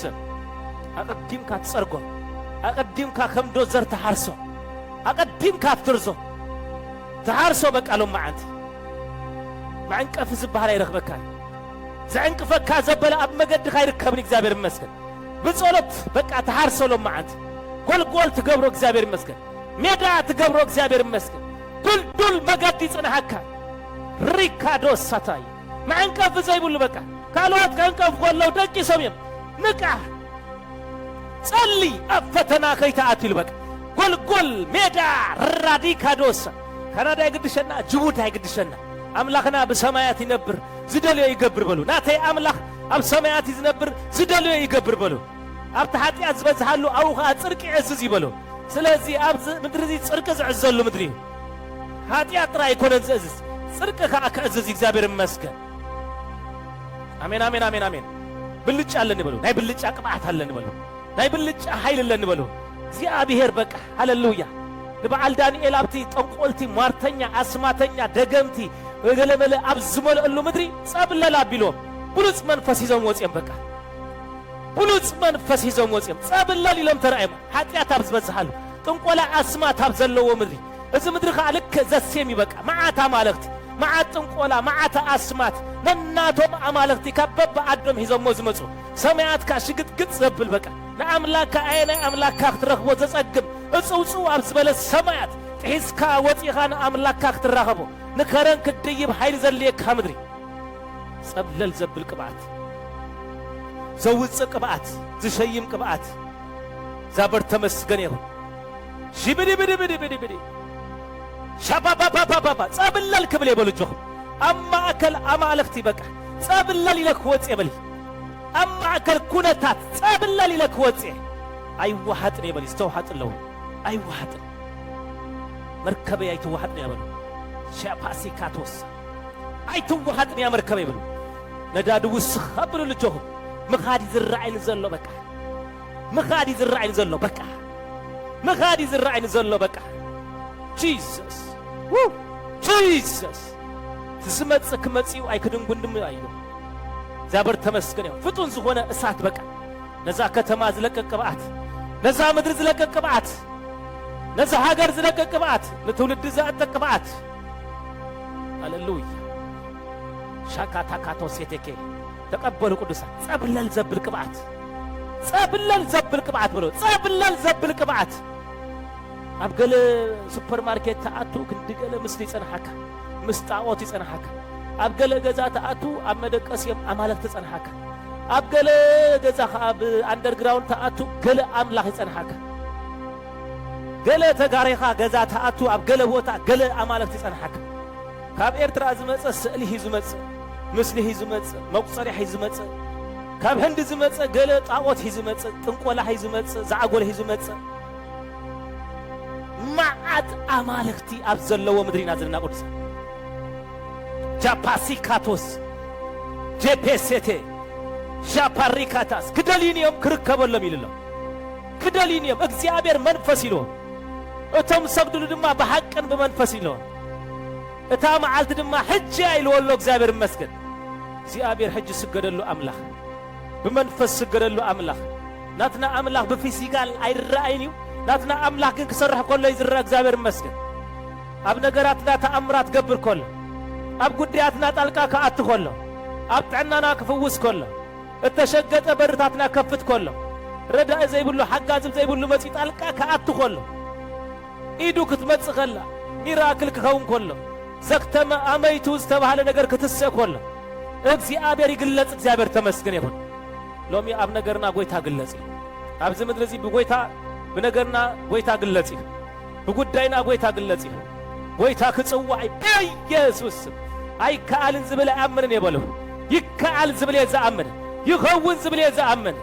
አቀዲምካ ትጸርጎ አቀዲምካ ከምዶ ዘር ተሐርሶ አቀዲምካ ፍትርዞ ተሐርሶ በቃሎ ማዓንቲ ማዕንቀፍ ዝባህላ ይረኽበካ ዘዕንቅፈካ ዘበለ አብ መገድኻ ይርከብን እግዚአብሔር ይመስገን ብጸሎት በቃ ተሐርሶ ሎ ማዓንቲ ጎልጎል ትገብሮ እግዚአብሔር ይመስገን ሜዳ ትገብሮ እግዚአብሔር ይመስገን ዱልዱል መገድ ይጽናሐካ ሪካዶስ ሳታይ ማዕንቀፍ ዘይብሉ በቃ ካልዋት ከንቀፍ ኮለው ደቂ ሰምየም ንቃ ጸሊ አፈተና ከይታአትል በቃ ጎልጎል ሜዳ ራዲካዶስ ካናዳ ይግድሸና ጅቡቲ ይግድሸና አምላኽና በሰማያት ይነብር ዝደልዮ ይገብር በሉ ናተይ አምላኽ አብ ሰማያት ይዝነብር ዝደልዮ ይገብር በሉ አብ ተሓጢአት ዝበዝሓሉ አውኻ ጽርቂ ዕዝዝ ይበሉ ስለዚህ አብ ምድሪ ጽርቅ ዝዕዘሉ ምድሪ ኃጢአት ጥራይ ይኮነን ዝዕዝዝ ጽርቅ ከዕዝዝ እግዚአብሔር ይመስገን አሜን አሜን አሜን አሜን ብልጭ አለን ይበሉ ናይ ብልጭ ቅብዓት አለን ይበሉ ናይ ብልጭ ኃይል አለን ይበሉ እግዚአብሔር በቃ ሃሌሉያ ለበዓል ዳንኤል አብቲ ጠንቆልቲ ሟርተኛ አስማተኛ ደገምቲ ወገለመለ አብዝመለሉ ምድሪ ጸብለላ ቢሎም ብሉጽ መንፈስ ይዘም ወጽየም በቃ ብሉጽ መንፈስ ይዘም ወጽየም ጸብለል ይለም ተራእየም ኃጢአት አብዝበዝሃሉ ጥንቆላ አስማት አብዘለዎ ምድሪ እዚ ምድሪ ኻልክ ዘሴም ይበቃ ማዓታ ማለክቲ ማዓት ጥንቆላ ማዓታ አስማት ነናቶም አማለክቲ ከበብ አዶም ይዘሞ ዝመጹ ሰማያትካ ሽግጥግጥ ዘብል በቃ ንአምላካ አይና አምላካ ክትረኽቦ ዘጸግም እጽውጹ አብዝበለ ሰማያት ጥሒስካ ወፂኻ ንአምላካ ክትራኸቦ ንከረን ክድይብ ኃይል ዘልየካ ምድሪ ጸብለል ዘብል ቅብዓት ዘውፅእ ቅብዓት ዝሸይም ቅብዓት ዛበር ተመስገን ይሁን ሽብድብድብድብድብድ ሻባባባባባ ጸብለል ክብል የበሉ ጆኹም አማእከል አማለክቲ በቃ ጸብለል ይለክ ወፅ የበል አማእከል ኩነታት ጸብለል ይለክ ወፅ አይዋሃጥን የበል ዝተውሃጥለዉ አይዋሃጥን መርከበይ አይትዋሃጥን ያበሉ ሻፓሲካቶስ አይትዋሃጥን ያ መርከበይ ይበሉ ነዳድ ውስኽ አብሉ ልጆኹም ምኻድ ዝራእይን ዘሎ በቃ ምኻድ ዝራእይን ዘሎ በቃ ምኻድ ዝራእይን ዘሎ በቃ ጂሰስ ጂሰስ ትዝመጽእ ክመጽኡ አይክድንጉንድም አይሉ ዛበር ተመስገን ይሁን ፍጡን ዝኾነ እሳት በቃ ነዛ ከተማ ዝለቀቅ ቅብዓት ነዛ ምድሪ ዝለቀቅ ቅብዓት ነዛ ሃገር ዝለቀቅ ቅብዓት ለትውልድ ዘአጠቅ ቅብዓት ሃሌሉያ ሻካታካቶስ የተኬ ተቀበሉ ቅዱሳን ጸብለል ዘብል ቅብዓት ጸብለል ዘብል ቅብዓት ብሎ ጸብለል ዘብል ቅብዓት አብገለ ሱፐር ማርኬት ተአቱ ክንድገለ ምስሊ ጸንሐካ ምስጣዖት ይጸንሐካ አብገለ ገዛ ተአቱ አመደቀስ አማለክ ተጸንሐካ አብገለ ገዛ ካብ አንደርግራውንድ ተአቱ ገለ አምላኽ ይጸንሐካ ገለ ተጋሪኻ ገዛ ተአቱ አብገለ ቦታ ገለ አማለክ ይጸንሐካ ካብ ኤርትራ ዝመጸ ስእሊ ሂዙ መጸ ምስሊ ሂዙ መጸ መቁጸሪ ሂዙ መጸ ካብ ህንድ ዝመጸ ገለ ጣዖት ሂዙ መጸ ጥንቆላ ሂዙ መጸ ዛዕጎል ሂዙ መጸ ማዓት አማልክቲ ኣብ ዘለዎ ምድሪና ዘለና ቅዱሳን ጃፓሲካቶስ ጄፔሴቴ ሻፓሪካታስ ክደሊኒዮም ክርከበሎም ይልሎም ክደሊኒዮም እግዚአብሔር መንፈስ ይልዎም እቶም ሰግድሉ ድማ በሐቅን በመንፈስ ይልዎም እታ መዓልት ድማ ሕጂ አይልወሎ እግዚአብሔር ይመስገን እግዚአብሔር ሕጂ ስገደሉ አምላኽ በመንፈስ ስገደሉ አምላኽ ናትና አምላኽ በፊዚካል አይራአይኒው ናትና አምላኽ ግን ክሰርሕ ኮሎ ይዝራ እግዚአብሔር ይመስገን ኣብ ነገራትና ተአምራት ገብር ኮሎ ኣብ ጉዳያትና ጣልቃ ከአት ኮሎ ኣብ ጥዕናና ክፍውስ ኮሎ እተሸገጠ በርታትና ከፍት ኮሎ ረዳእ ዘይብሉ ሓጋዝም ዘይብሉ መጺ ጣልቃ ከአት ኮሎ ኢዱ ክትመጽእ ከላ ሚራክል ክኸውን ኮሎ ዘክተመ አመይቱ ዝተባሃለ ነገር ክትሰእ ኮሎ እግዚአብሔር ይግለጽ እግዚአብሔር ተመስገን ይሁን ሎሚ ኣብ ነገርና ጎይታ ግለጽ ኣብዚ ምድሪ እዚ ብጎይታ በነገርና ጎይታ ግለጽ በጉዳይና ጎይታ ግለጽ ጎይታ ክጽዋዕ በኢየሱስ አይካልን ዝብለ አመንን የበለው ይካል ዝብለ ዘአመን ይኸውን ዝብለ ዘአመን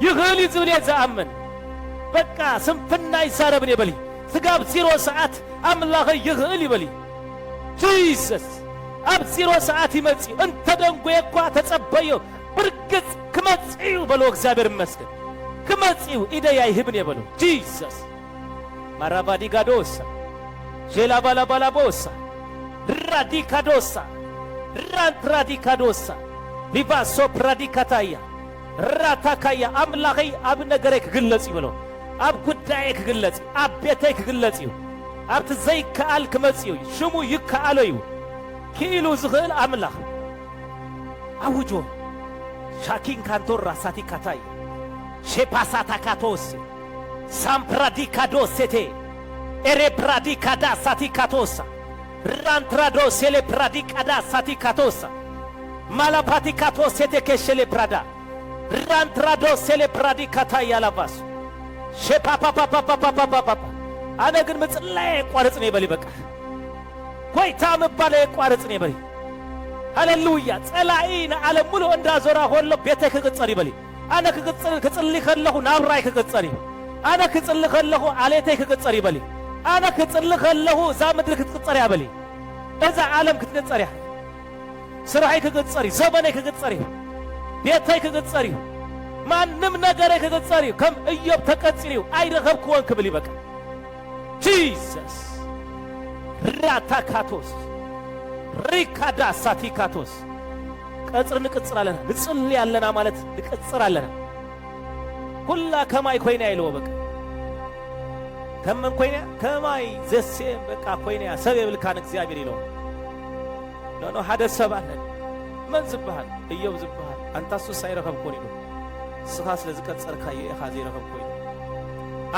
ይህሊ ዝብለ ዘአመን በቃ ስንፍና ይሳረብን የበሊ ስጋብ 0 ሰዓት አምላኽ ይህል ይበሊ ጂሰስ ኣብ 0 ሰዓት ይመጽ እንተ ደንጎየኳ ተጸበዮ ብርግጽ ክመጽዩ በሎ እግዚአብሔር ይመስገን ክመጽዩ ኢደያ ይህብን የበሎ ጂሰስ ማራባዲጋዶሳ ጄላባላባላቦሳ ራዲካዶሳ ራንትራዲካዶሳ ሊባሶ ፕራዲካታያ ራታካያ አምላኺ ኣብ ነገረ ክግለጽ ይበሎ ኣብ ጉዳይ ክግለጽ ኣብ ቤተይ ክግለጽ እዩ ኣብቲ ዘይከኣል ክመጽዩ ሽሙ ይከኣለዩ ክኢሉ ዝኽእል አምላኽ አውጆ ሻኪን ካንቶር ራሳቲ ካታይ ሼፓሳታካቶስ ሳምፕራዲካዶሴቴ ኤሬፕራዲካዳ ሳቲካቶሳ ራንትራዶ ሴሌፕራዲካዳ ሳቲካቶሳ ማላፓቲካቶሴቴ ኬሼሌፕራዳ ራንትራዶ ሴሌፕራዲካታ ያላባሱ ሼፓፓፓፓፓፓፓፓ አነ ግን ምጽላይ ቋርጽ ነው ይበሊ በቃ ጎይታ መባለ ቋርጽ ነው ይበሊ ሃሌሉያ ጸላኢና ዓለም ሙሉ እንዳዞራ ሆሎ ቤተ ከቅጸር ይበሊ አነ ከጽልይ ከለሁ ናብራይ ከቅጸር አነ ከጽልይ ከለሁ አለቴ ከቅጸር ይበሊ አነ ከጽልይ ከለሁ ዛ ምድር ከቅጸር ያበሊ እዛ ዓለም ክትቀጸር ያ ስራይ ከቅጸር ዘመኔ ከቅጸር ቤተ ከቅጸር ማንም ነገር ከቅጸር ከም ኢዮብ ተቀጽሪው አይረኸብኩ ወንክ ብሊ በቃ ጂሰስ ራታካቶስ ሪካዳ ሳቲካቶስ ቀጽር ንቅጽር አለና ንጽል ያለና ማለት ንቅጽር አለና ሁላ ከማይ ኮይና ይለው በቃ ከመን ኮይና ከማይ ዘሴ በቃ ኮይና ሰብ ይብልካን እግዚአብሔር ይለው ነው ሀደ ሰባለ መን ዝባል ኢዮብ ዝባል አንታሱ ሳይረከብ ኮኒ ነው ስኻስ ለዝቀጽር ካየ ኻዚ ረከብ ኮኒ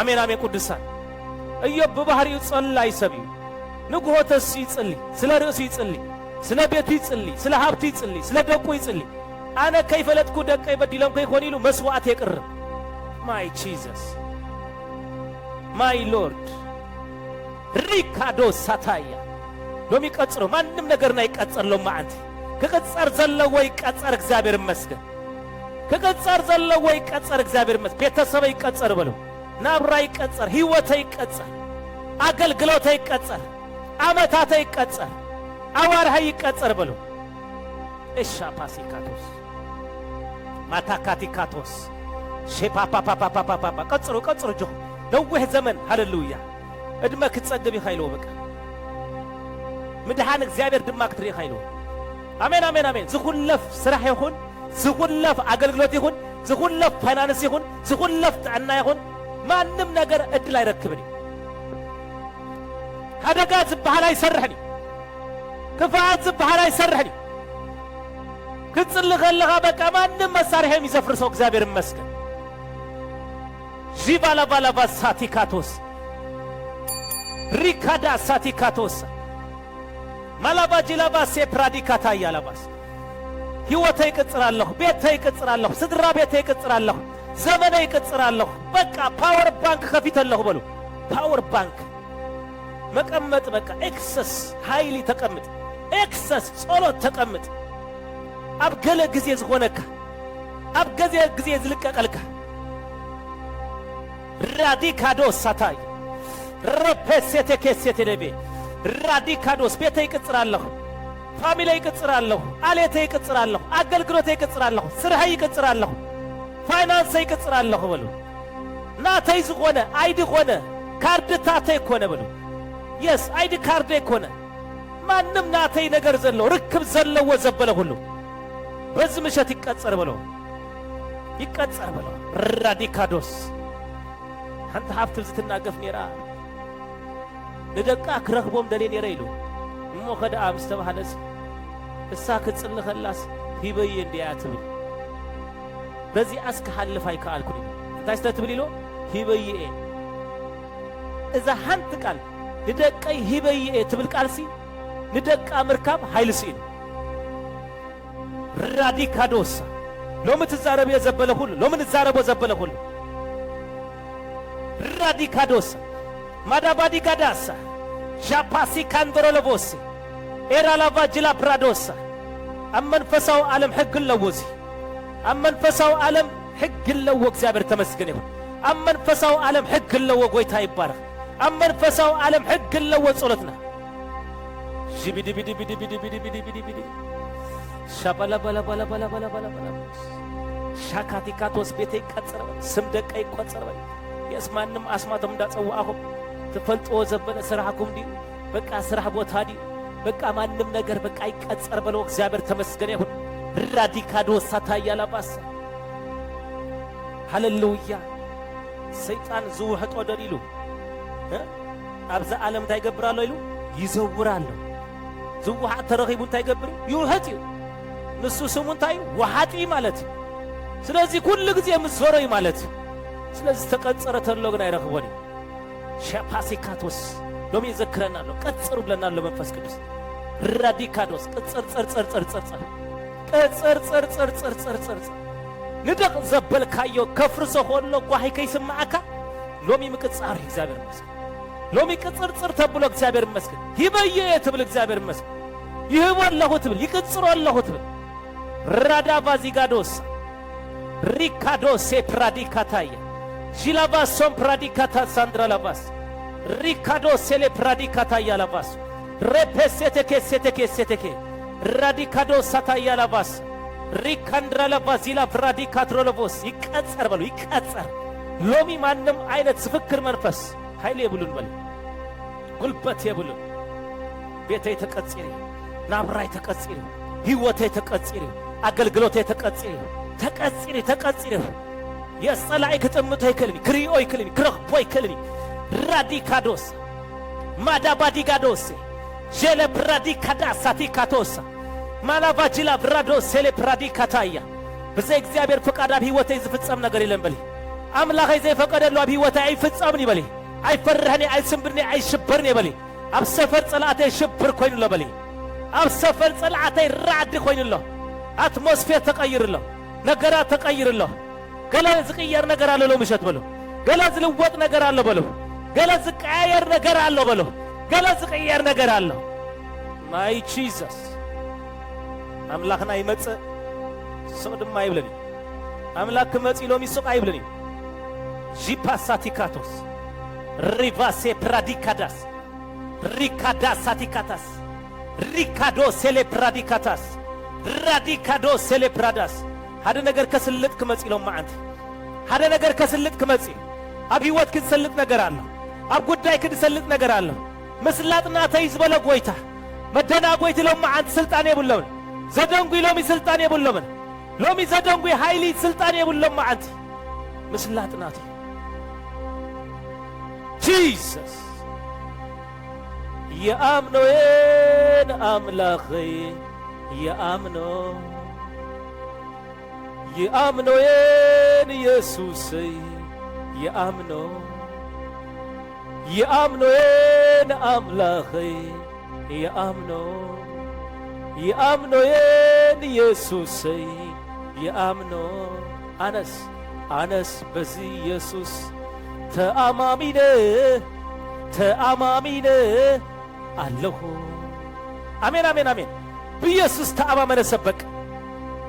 አሜን አሜን ቅዱሳን ኢዮብ በባህሪው ጸላይ ሰብዩ ንጉሆተስ ይጽልይ ስለ ርእሱ ይጽልይ ስለ ቤቱ ይጽልይ ስለ ሀብቱ ይጽልይ ስለ ደቁ ይጽልይ አነ ከይፈለጥኩ ደቀይ በዲለም ከይኮኒሉ መስዋዕት ይቅርብ ማይ ጂሰስ ማይ ሎርድ ሪካዶ ሳታያ ሎሚ ቀጽሮ ማንም ነገርና ይቀጸርለው ማአንተ ከቀጸር ዘለው ወይ ቀጸር እግዚአብሔር ይመስገን ከቀጸር ዘለው ወይ ቀጸር እግዚአብሔር ይመስገን ቤተሰብ ይቀጸር በለው ናብራ ይቀጸር ህይወት ይቀጸር አገልግሎት ይቀጸር አመታት ይቀጸር አዋርሃ ይቀጸር በለው እሻ ፓሲካቶስ ማታካቲካቶስ ሼፓፓፓፓፓፓ ቀጽሩ ቀጽሩ ጆ ነውህ ዘመን ሃሌሉያ እድመ ክትጸግብ ይኸይሎ በቃ ምድሃን እግዚአብሔር ድማ ክትሪ ይኸይሎ አሜን አሜን አሜን ዝኹለፍ ስራሕ ይኹን ዝኹለፍ አገልግሎት ይኹን ዝኹለፍ ፋይናንስ ይኹን ዝኹለፍ ጥዕና ይኹን ማንም ነገር እድል አይረክብኒ አደጋ ዝባሃል አይሰርሕኒ ክፋት ዝባሃል አይሰርሕኒ ክትጽልኸለኻ በቃ ማንም መሳርያ የሚዘፍር ሰው እግዚአብሔር ይመስገን። ጂባላባላባ ሳቲካቶስ ሪካዳ ሳቲካቶስ ማላባጂላባ ሴፕራዲካታ ያላባስ ሕይወቴ ይቀጽራለሁ፣ ቤቴ ይቀጽራለሁ፣ ስድራ ቤቴ ይቀጽራለሁ፣ ዘመኔ ይቀጽራለሁ። በቃ ፓወር ባንክ ከፊተለሁ በሉ። ፓወር ባንክ መቀመጥ በቃ ኤክሰስ ኃይሊ ተቀምጥ፣ ኤክሰስ ጸሎት ተቀምጥ። ኣብ ገለ ጊዜ ዝኾነካ ኣብ ገለ ጊዜ ዝልቀቀልካ ራዲካዶስ ሳታይ ረፔሴቴኬሴቴ ደቤ ራዲካዶስ ቤተ ይቀጽራለሁ፣ ፋሚሊ ይቀጽራለሁ፣ አሌተ ይቀጽራለሁ፣ አገልግሎት ይቀጽራለሁ፣ ስራህ ይቀጽራለሁ፣ ፋይናንስ ይቀጽራለሁ በሉ። ናተይ ዝኾነ አይዲ ኾነ ካርድ ታተይ ኮነ በሉ። የስ አይዲ ካርድ ኮነ ማንም ናተይ ነገር ዘለው ርክብ ዘለዎ ዘበለ ሁሉ በዚህ ምሸት ይቀጸር በለው፣ ይቀጸር በለው። ራዲካዶስ አንተ ሀብት ዝትናገፍ ኔራ ለደቃ ክረኽቦም ደሌ ኔራ ይሉ እሞ ኸዳ አምስተባሃለስ እሳ ክጽልኸላስ ሂበይ እንዲያትብል በዚህ አስከ ሐልፋይ ከአልኩኝ ታስተትብል ይሎ ሂበይ እዛ ሐንት ቃል ለደቃይ ሂበይ ትብል ቃልሲ ለደቃ ምርካብ ኃይልሲ ራዲካዶስ ሎምት ዛረብ የዘበለ ሁሉ ሎምን ዛረቦ ዘበለ ሁሉ ራዲካዶስ ማዳባዲጋዳስ ጃፓሲ ካንድሮለቦስ ኤራላቫጅላ ፕራዶስ አመንፈሳው ዓለም ሕግ ለወዚ አመንፈሳው ዓለም ሕግ ለወ እግዚአብሔር ተመስገን ይሁን። አመንፈሳው ዓለም ሕግ ለወ ጎይታ ይባረክ። አመንፈሳው ዓለም ሕግ ለወ ጸሎትና ጂቢዲ ቢዲ ቢዲ ቢዲ ቢዲ ቢዲ ቢዲ ቢዲ ሻባላ ባላ ባላ ባላ ባላ ባላ ባላ ሻካቲካቶስ ቤቴ ይቀጽር ስም ደቀ ይቆጽር የስማንም አስማቶም እንዳጸዋአሁ ተፈልጦ ዘበነ ስራኩም ዲ በቃ ስራህ ቦታ ዲ በቃ ማንም ነገር በቃ ይቀጸር በለው እግዚአብሔር ተመስገን ይሁን። ራዲካዶስ ሳታያላባስ ሃሌሉያ ሰይጣን ዝውህጦ ደሊሉ አብዛ ዓለም ታይገብራሉ ይሉ ይዘውራሉ። ዝውሃት ተረኺቡ ታይገብር ይውህጥ ንሱ ስሙን ታይ ወሃጢ ማለት ስለዚህ ኩሉ ጊዜ ምዝወረይ ማለት ስለዚህ ተቀጸረ ተሎ ግን አይረክቦኒ ሸፓሲካቶስ ሎሚ ይዘክረናል ቀጽሩ ብለናል መንፈስ ቅዱስ ራዲካዶስ ቀጽር ጸር ጸር ጸር ጸር ጸር ቀጽር ጸር ጸር ጸር ጸር ጸር ንደቅ ዘበልካዮ ከፍርሶ ሆኖ ጓይ ከይስማዓካ ሎሚ ምቅጻር እግዚአብሔር ይመስገን። ሎሚ ቀጽር ጸር ተብሎ እግዚአብሔር ይመስገን። ይበየ ተብል እግዚአብሔር ይመስገን። ይህባለሁ ትብል ይቅጽራለሁ ትብል ራዳባዚጋዶስ ሪካዶስ ፕራዲካታየ ጂላባሶም ፕራዲካታ ሳንድራላባስ ሪካዶስ ሴሌ ፕራዲካታያ ላባስ ሬፔሴቴኬ ሴቴኬ ሴቴኬ ራዲካዶስ ሳታያ ላባስ ሪካንድራላባስ ዚላ ፕራዲካትሮሎቦስ ይቀጸር በሉ ይቀጸር። ሎሚ ማንም አይነት ስፍክር መንፈስ ኃይል የብሉን በል ጉልበት የብሉን ቤቴ ተቀጽሪ ናብራይ ተቀጽሪ ሕይወቴ ተቀጽሪ አገልግሎቴ ተቀጽሪ ተቀጽሪ ተቀጽሪ የጸላይ ከተምቶ ይከልኒ ክሪኦ ይከልኒ ክረኽቦ ይከልኒ ራዲካዶስ ማዳባዲጋዶስ ጀለ ፕራዲካዳ ሳቲካቶስ ማላቫጅላ ብራዶስ ሴሌ ፕራዲካታያ በዘ እግዚአብሔር ፈቃድ አብ ሕይወቴ ዝፍጸም ነገር የለም በሊ አምላኽ ዘይፈቀደሉ አብ ሕይወቴ አይፍጸምኒ በሊ አይፈርህኒ አይስምብርኒ አይሽበርኒ በሊ አብ ሰፈር ጸላእተ ሽብር ኮይኑሎ በሊ አብ ሰፈር ጸላእተ ራዕዲ ኮይኑሎ አትሞስፌር ተቀይርሎ ነገራት ተቀይርሎ ገላ ዝቅየር ነገር አለ ለው ምሸት በለው ገላ ዝልወጥ ነገር አለ በለው ገላ ዝቀያየር ነገር አለ በለው ገላ ዝቅየር ነገር አለ። ማይ ጂሰስ አምላኽና ይመጽእ ሱቅ ድማ ይብለኒ አምላክ መጽእ ሎሚ ሱቅ አይብለኒ ጂፓሳቲካቶስ ሪቫሴ ፕራዲካዳስ ሪካዳስ ሳቲካታስ ሪካዶስ ሴሌ ፕራዲካታስ ራዲካዶስ ሴሌ ፕራዳስ ሓደ ነገር ከስልጥ ክመጽእ ሎም ማዓንቲ ሓደ ነገር ከስልጥ ክመጽእ ኣብ ሕይወት ክትሰልጥ ነገር አለ ኣብ ጉዳይ ክትሰልጥ ነገር አለ መስላጥና ተይዝበለ ጎይታ መደናጎይት ሎም ማዓንቲ ስልጣን የብሎምን ዘደንጉ ሎሚ ስልጣን የብሎምን ሎሚ ዘደንጉ ኃይሊ ስልጣን የብሎም ማዓንቲ መስላጥናት ጂሰስ የአምኖን አምላኽ የአምኖ የአምኖዬን ኢየሱስይ የአምኖዬን አምላኽይ የአምኖዬን ኢየሱስይ አነስ በዚህ ኢየሱስ ተአማሚነ አለሁ። አሜን አሜን አሜን። በኢየሱስ ተአማመነ ሰበቅ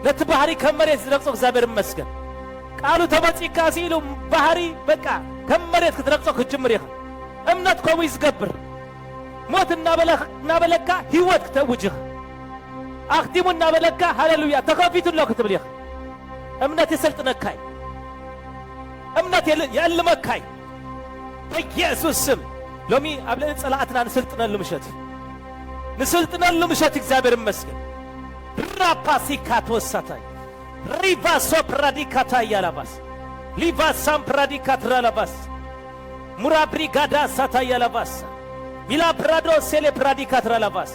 ለትባህሪ ከመሬት ዝረቅጾ እግዚአብሔር ይመስገን። ቃሉ ተመጽካ ሲሉ ባህሪ በቃ ከመሬት ክትረቅጾ ክጅምር ይኸ እምነት ኮሙ ይዝገብር ሞት እናበለካ ህይወት ከተውጅህ አኽቲሙ እናበለካ ሃሌሉያ ተከፊቱ ለው ክትብል ይኸ እምነት የሰልጥነካይ እምነት የልመካይ በኢየሱስ ስም ሎሚ አብለን ጸላአትና ንስልጥነሉ ምሸት እግዚአብሔር ይመስገን። ራፓሲካት ወሳታይ ሪቫሶ ፕራዲካታ ያላባስ ሊቫሳም ፕራዲካት ራላባስ ሙራ ብሪጋዳ ሳታ ያላባስ ሚላ ፕራዶ ሴሌ ፕራዲካት ራላባስ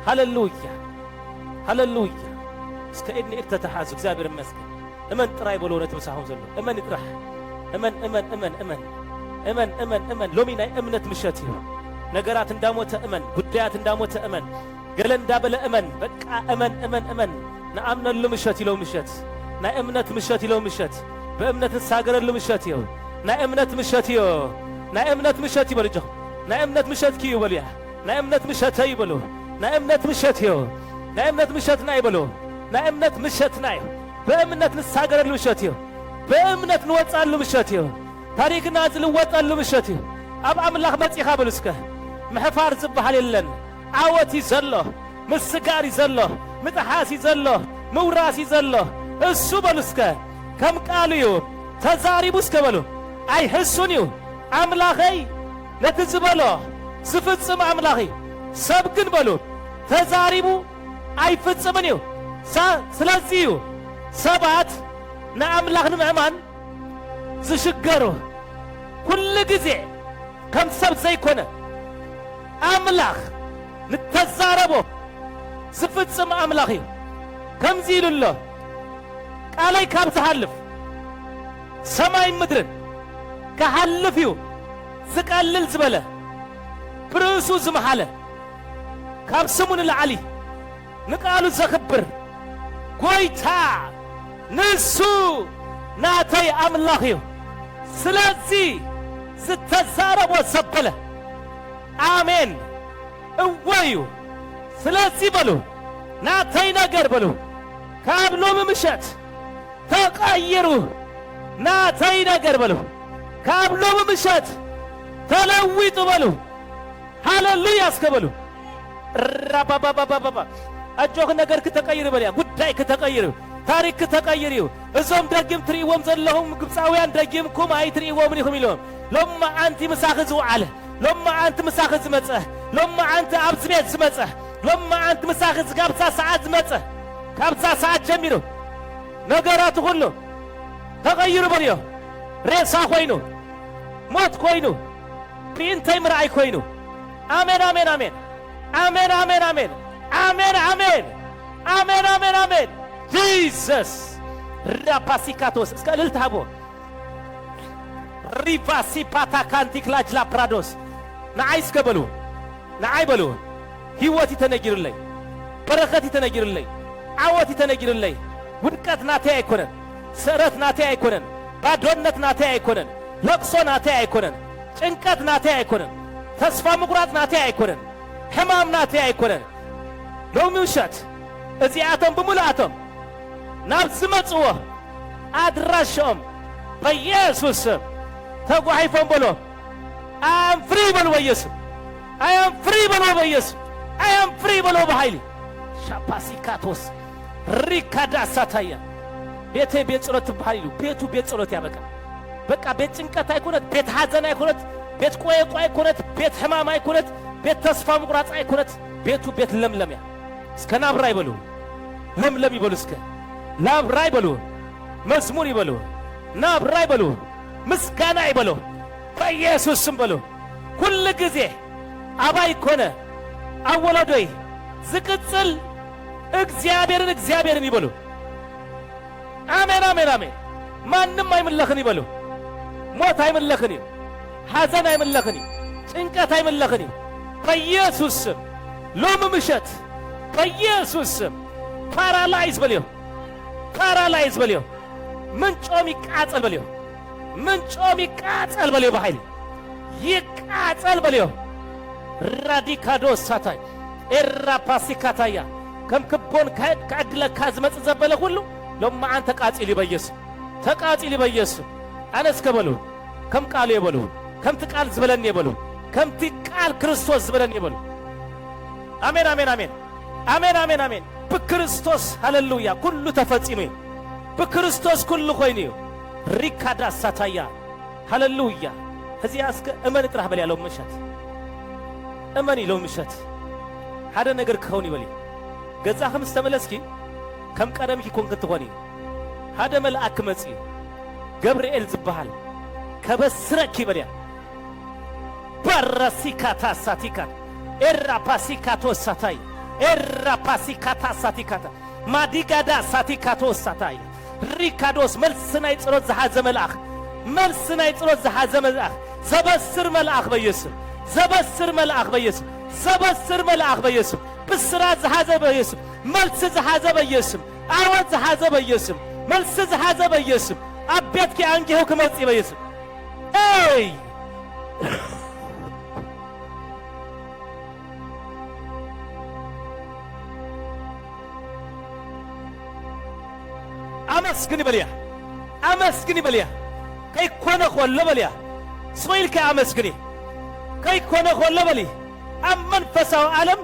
ሃሌሉያ እስከ እድን እርተተሓዙ እግዚአብሔር ይመስገን። እመን ጥራይ በሎ ነት መሳሁን ዘሎ እመን ይጥራህ እመን ሎሚ ናይ እምነት ምሸት ይሁ ነገራት እንዳሞተ እመን ጉዳያት እንዳሞተ እመን ገለ እንዳበለ እመን በቃ እመን ነአምነሉ ምሸት ይለው ምሸት ናይ እምነት ምሸት ይለው ምሸት በእምነት እንሳገረሉ ምሸት ይው ናይ እምነት ምሸት ይበሉ ጆ ናይ እምነት ምሸት ኪዩ በሉ ያ ናይ እምነት ምሸት ይበሉ ናይ እምነት ምሸት ይው ናይ እምነት ምሸት ናይ በሉ ናይ እምነት ምሸት ናይ በእምነት እንሳገረሉ ምሸት ይው በእምነት ንወጻሉ ምሸት ይው ታሪክና ዝልወጣሉ ምሸት ይው ኣብ አምላኽ መጽኻ በሉ እስከ ምሕፋር ዝበሃል የለን ዓወት ይዘሎ ምስጋር ይዘሎ ምጥሓስ ይዘሎ ምውራስ ይዘሎ እሱ በሉ እስከ ከም ቃሉ እዩ ተዛሪቡ እስከ በሉ ኣይሕሱን እዩ አምላኸይ ነቲ ዝበሎ ዝፍጽም አምላኽ ሰብ ግን በሉ ተዛሪቡ ኣይፍጽምን እዩ ስለዚህ እዩ ሰባት ንአምላኽ ንምእማን ዝሽገሩ ኩሉ ጊዜ ከም ሰብ ዘይኮነ አምላኽ ንተዛረቦ ዝፍጽም አምላኽ እዩ። ከምዚ ኢሉሎ ቃለይ ካብ ዝሃልፍ ሰማይ ምድርን ካሃልፍ እዩ ዝቀልል ዝበለ ብርእሱ ዝመሓለ ካብ ስሙ ንላዕሊ ንቃሉ ዘኽብር ጐይታ ንሱ ናተይ አምላኽ እዩ። ስለዚ ዝተዛረቦ ዘበለ አሜን እወዩ። ስለዚህ በሉ ናተይ ነገር በሉ ካብ ሎሚ ምሸት ተቀይሩ ናተይ ነገር በሉ ካብ ሎሚ ምሸት ተለዊጡ በሉ ሃሌሉያ እስከበሉ ራባባባባባ አጆኽ ነገር ከተቀይር በልያ ጉዳይ ከተቀይር ታሪክ ከተቀይር እዩ እዞም ደጊም ትርእይዎም ዘለኹም ግብፃውያን ደጊምኩም ኣይትርእይዎምን ኢኹም ኢሎም ሎማ አንቲ ምሳኺ ዝውዓለ ሎማ አንቲ ምሳኺ ዝመጸህ ሎማ አንቲ ኣብ ቤት ዝመጸህ ሎማ አንቲ ምሳኺ ካብዛ ሰዓት ዝመጸህ ካብዛ ሰዓት ጀሚሩ ነገራት ሁሉ ተቀይሩ በልዮ ሬሳ ኮይኑ ሞት ኮይኑ ብእንተይ ምርኣይ ኮይኑ አሜን አሜን አሜን አሜን አሜን አሜን አሜን አሜን አሜን አሜን አሜን ጂሰስ ራፓሲካቶስ እስከ እልልታቦ ሪቫሲ ፓታካንቲክላጅ ላፕራዶስ ነዓይ እስከበሉ ነዓይ በሉ ህይወት ይተነጊርለይ በረከት ይተነጊርለይ ዓወት ይተነጊርለይ ውድቀት ናተይ አይኮነን ስዕረት ናተይ አይኮነን ባዶነት ናተይ አይኮነን ለቅሶ ናተይ አይኮነን ጭንቀት ናተይ አይኮነን ተስፋ ምቁራጽ ናተይ አይኮነን ሕማም ናተይ አይኮነን ሎሚ ውሸት እዚኣቶም ብምሉኣቶም ናብ ዝመጽዎ አድራሾም በኢየሱስ ስም ተጓሒፎም በሎ አም ፍሪ በሎ በኢየሱስ አም ፍሪ በሎ በኢየሱስ አም ፍሪ በሎ በኃይል ሻፓሲካቶስ ሪካዳ ሳታያ ቤቴ ቤት ጸሎት ትባል ይሉ ቤቱ ቤት ጸሎት ያበቃ በቃ ቤት ጭንቀት አይኮነት ቤት ሐዘን አይኮነት ቤት ቆይ አይኮነት ቤት ሕማም አይኮነት ቤት ተስፋ ምቁራጽ አይኮነት ቤቱ ቤት ለምለምያ እስከ ናብራ ይበሉ ለምለም ይበሉ እስከ ናብራ ይበሉ መዝሙር ይበሉ ናብራ ይበሉ ምስጋና ይበሉ በኢየሱስ ስም በሉ ኩል ጊዜ አባይ ኮነ አወላዶይ ዝቅጽል እግዚአብሔርን ይበሉ አሜን አሜን አሜን። ማንም አይምለክን ይበሉ። ሞት አይምለክን፣ ሐዘን አይምለክን፣ ጭንቀት አይምለክን። በኢየሱስ ስም ሎም ምሸት በኢየሱስ ስም ፓራላይዝ በልዮ፣ ፓራላይዝ በልዮ። ምንጮም ይቃጠል በልዮ፣ ምንጮም ይቃጠል በልዮ፣ በኃይል ይቃጠል በልዮ። ራዲካዶ ሳታይ ኤራ ፓሲካታያ ከም ክቦን ከዕድለ ካዝመጽ ዘበለ ሁሉ ሎማ አንተ ቃጺል ይበየስ፣ ተቃጺል ይበየስ። አነስከ በሉ ከም ቃል ይበሉ፣ ከም ትቃል ዝበለኒ ይበሉ፣ ከም ትቃል ክርስቶስ ዝበለኒ ይበሉ። አሜን አሜን አሜን አሜን አሜን አሜን። በክርስቶስ ሃሌሉያ ኩሉ ተፈጽሞ በክርስቶስ ኩሉ ኮይኑ ሪካዳ ሳታያ ሃሌሉያ። እዚያ እስከ እመን ጥራህ በል ያለው ምሸት እመን ይለው ምሸት ሓደ ነገር ክኸውን ይበል ገዛ ኸምስ ተመለስኪ ከም ቀደምኪ ኮንክ ትኾኒ ሓደ መልአክ መጺ ገብርኤል ዝበሃል ከበስረኪ በልያ ባራሲካታ ሳቲካ ኤራ ፓሲካቶ ሳታይ ኤራ ፓሲካታ ሳቲካታ ማዲጋዳ ሳቲካቶ ሳታይ ሪካዶስ መልስናይ ጸሎት ዝሓዘ መልአኽ መልስናይ ጸሎት ዝሓዘ መልአኽ ዘበስር መልአኽ በኢየሱስ ዘበስር መልአኽ በኢየሱስ ዘበስር መልአኽ በኢየሱስ ብስራት ዝሓዘ በኢየሱስ መልስ ዝሓዘ በኢየሱስ አወት ዝሓዘ በኢየሱስ መልስ ዝሓዘ በኢየሱስ አቤትኪ አንጊሁ ክመጽ በኢየሱስ ኤይ አመስግን በልያ አመስግን በልያ ከይኮነ ኾለ በልያ ስወይልከ አመስግኒ ከይኮነ ኾለ በሊ አመንፈሳው ዓለም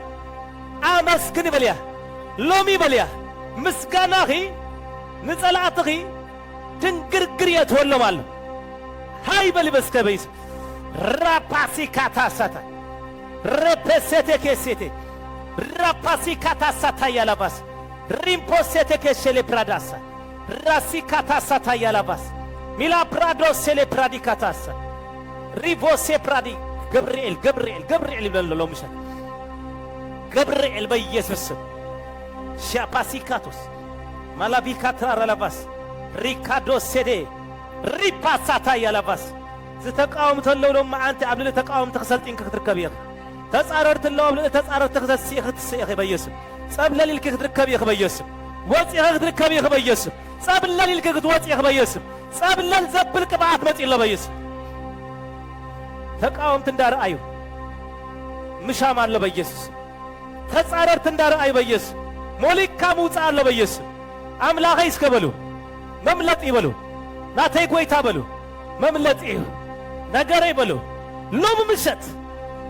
አመስግን በልያ ሎሚ በልያ ምስጋናኺ ንጸላእትኺ ድንግርግር የትወለማለ ሃይ በሊ በስከ በይስ ራፓሲካታሳታ ረፐሴቴ ኬሴቴ ራፓሲካታሳታ ያላባስ ሪምፖሴቴ ኬሼሌ ፕራዳሳ ራሲካታሳታ ያላባስ ሚላ ፕራዶ ሴሌ ፕራዲካታሳ ሪቮሴ ፕራዲ ገብርኤል ገብርኤል ገብርኤል ይብለለው ምሸት ገብርኤል በኢየሱስ ስም ሻፓሲካቶስ ማላቢካትራ ላባስ ሪካዶ ሴዴ ሪፓሳታ ያላባስ ዝተቃወም ተለው ሎማ አንተ አብለ ተቃወም ተخሰልጥን ክትርከብ ይኸ ተጻረርት ለው አብለ ተጻረርት ተخሰሲ ክትሰይ በኢየሱስ ጸብለሊል ክትርከብ ይኸ በኢየሱስ ወጽ ይኸ ክትርከብ ይኸ በኢየሱስ ጸብለሊል ክትወጽ ይኸ በኢየሱስ ጸብለል ዘብል ቅባት መጽ ይለ በኢየሱስ ተቃወምት እንዳርአዩ ምሻም አለ በኢየሱስ ተጻረርት እንዳርአዩ በኢየሱስ ሞሊካ ሙጻ አለ በኢየሱስ አምላኸ ይስከበሉ መምለጥ ይበሉ ናተይ ጎይታ በሉ መምለጥ ይሁ ነገረ ይበሉ ሎም ምሸት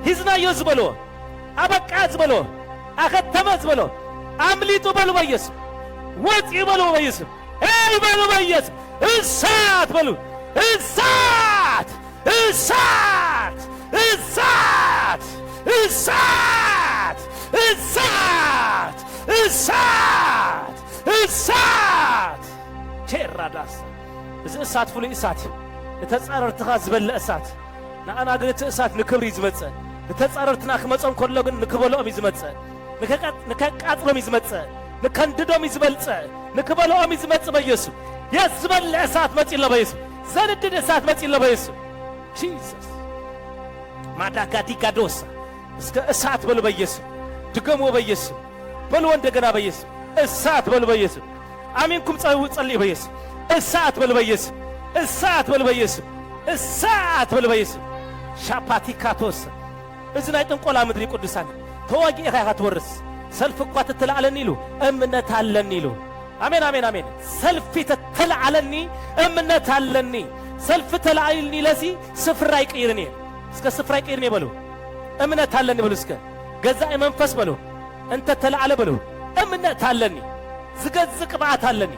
ሂዝናዮ ዝበሎ አበቃ ዝበሎ አኸተመ ዝበሎ አምሊጡ በሉ በኢየሱስ ወጽ ይበሉ በኢየሱስ ኤይ በሉ በኢየሱስ እሳት በሉ እሳት እሳት እሳት እሳት እሳት እሳት እሳት ቸራዳስ እሳት ፍሉ እሳት ተጻረርትኻ ዝበለ እሳት ንአና ግን እሳት ንክብሪ ዝመጽእ ተጻረርትና ክመጾም ከሎ ግን ንክበሎኦም ይዝመጽእ ንከቃጥሎም ይዝመጽእ ንከንድዶም ይዝበልጽእ ንክበሎኦም ይዝመጽእ በኢየሱስ የዝበለ እሳት መጽእ በኢየሱስ ዘንድድ እሳት መጽእ በኢየሱስ ጂሰስ ማዳጋዲጋዶስ እስከ እሳት በሉ በኢየሱስ ድገሙ በኢየሱስ በሉ እንደገና በኢየሱስ እሳት በሉ በኢየሱስ አሜንኩም ጸልዩ በኢየሱስ እሳት በሉ በኢየሱስ እሳት በሉ በኢየሱስ እሳት በሉ በኢየሱስ ሻፓቲካቶስ እዝናይ ጥንቆላ ምድሪ ቅዱሳን ተዋጊ ኢኻ ትወርስ ሰልፍ እኳ ትተላዓለኒ ኢሉ እምነት አለኒ ኢሉ አሜን አሜን አሜን ሰልፍ ትተላዓለኒ እምነት አለኒ ሰልፍ ተላዓለኒ ለሲ ስፍራ ይቀይርኒ እስከ ስፍራ ይቀይርኒ በሉ እምነት አለኒ በሉ እስከ ገዛኢ መንፈስ በሉ እንተ ተላዓለ በሉ እምነት አለኒ ዝገዝ ቅብዓት አለኒ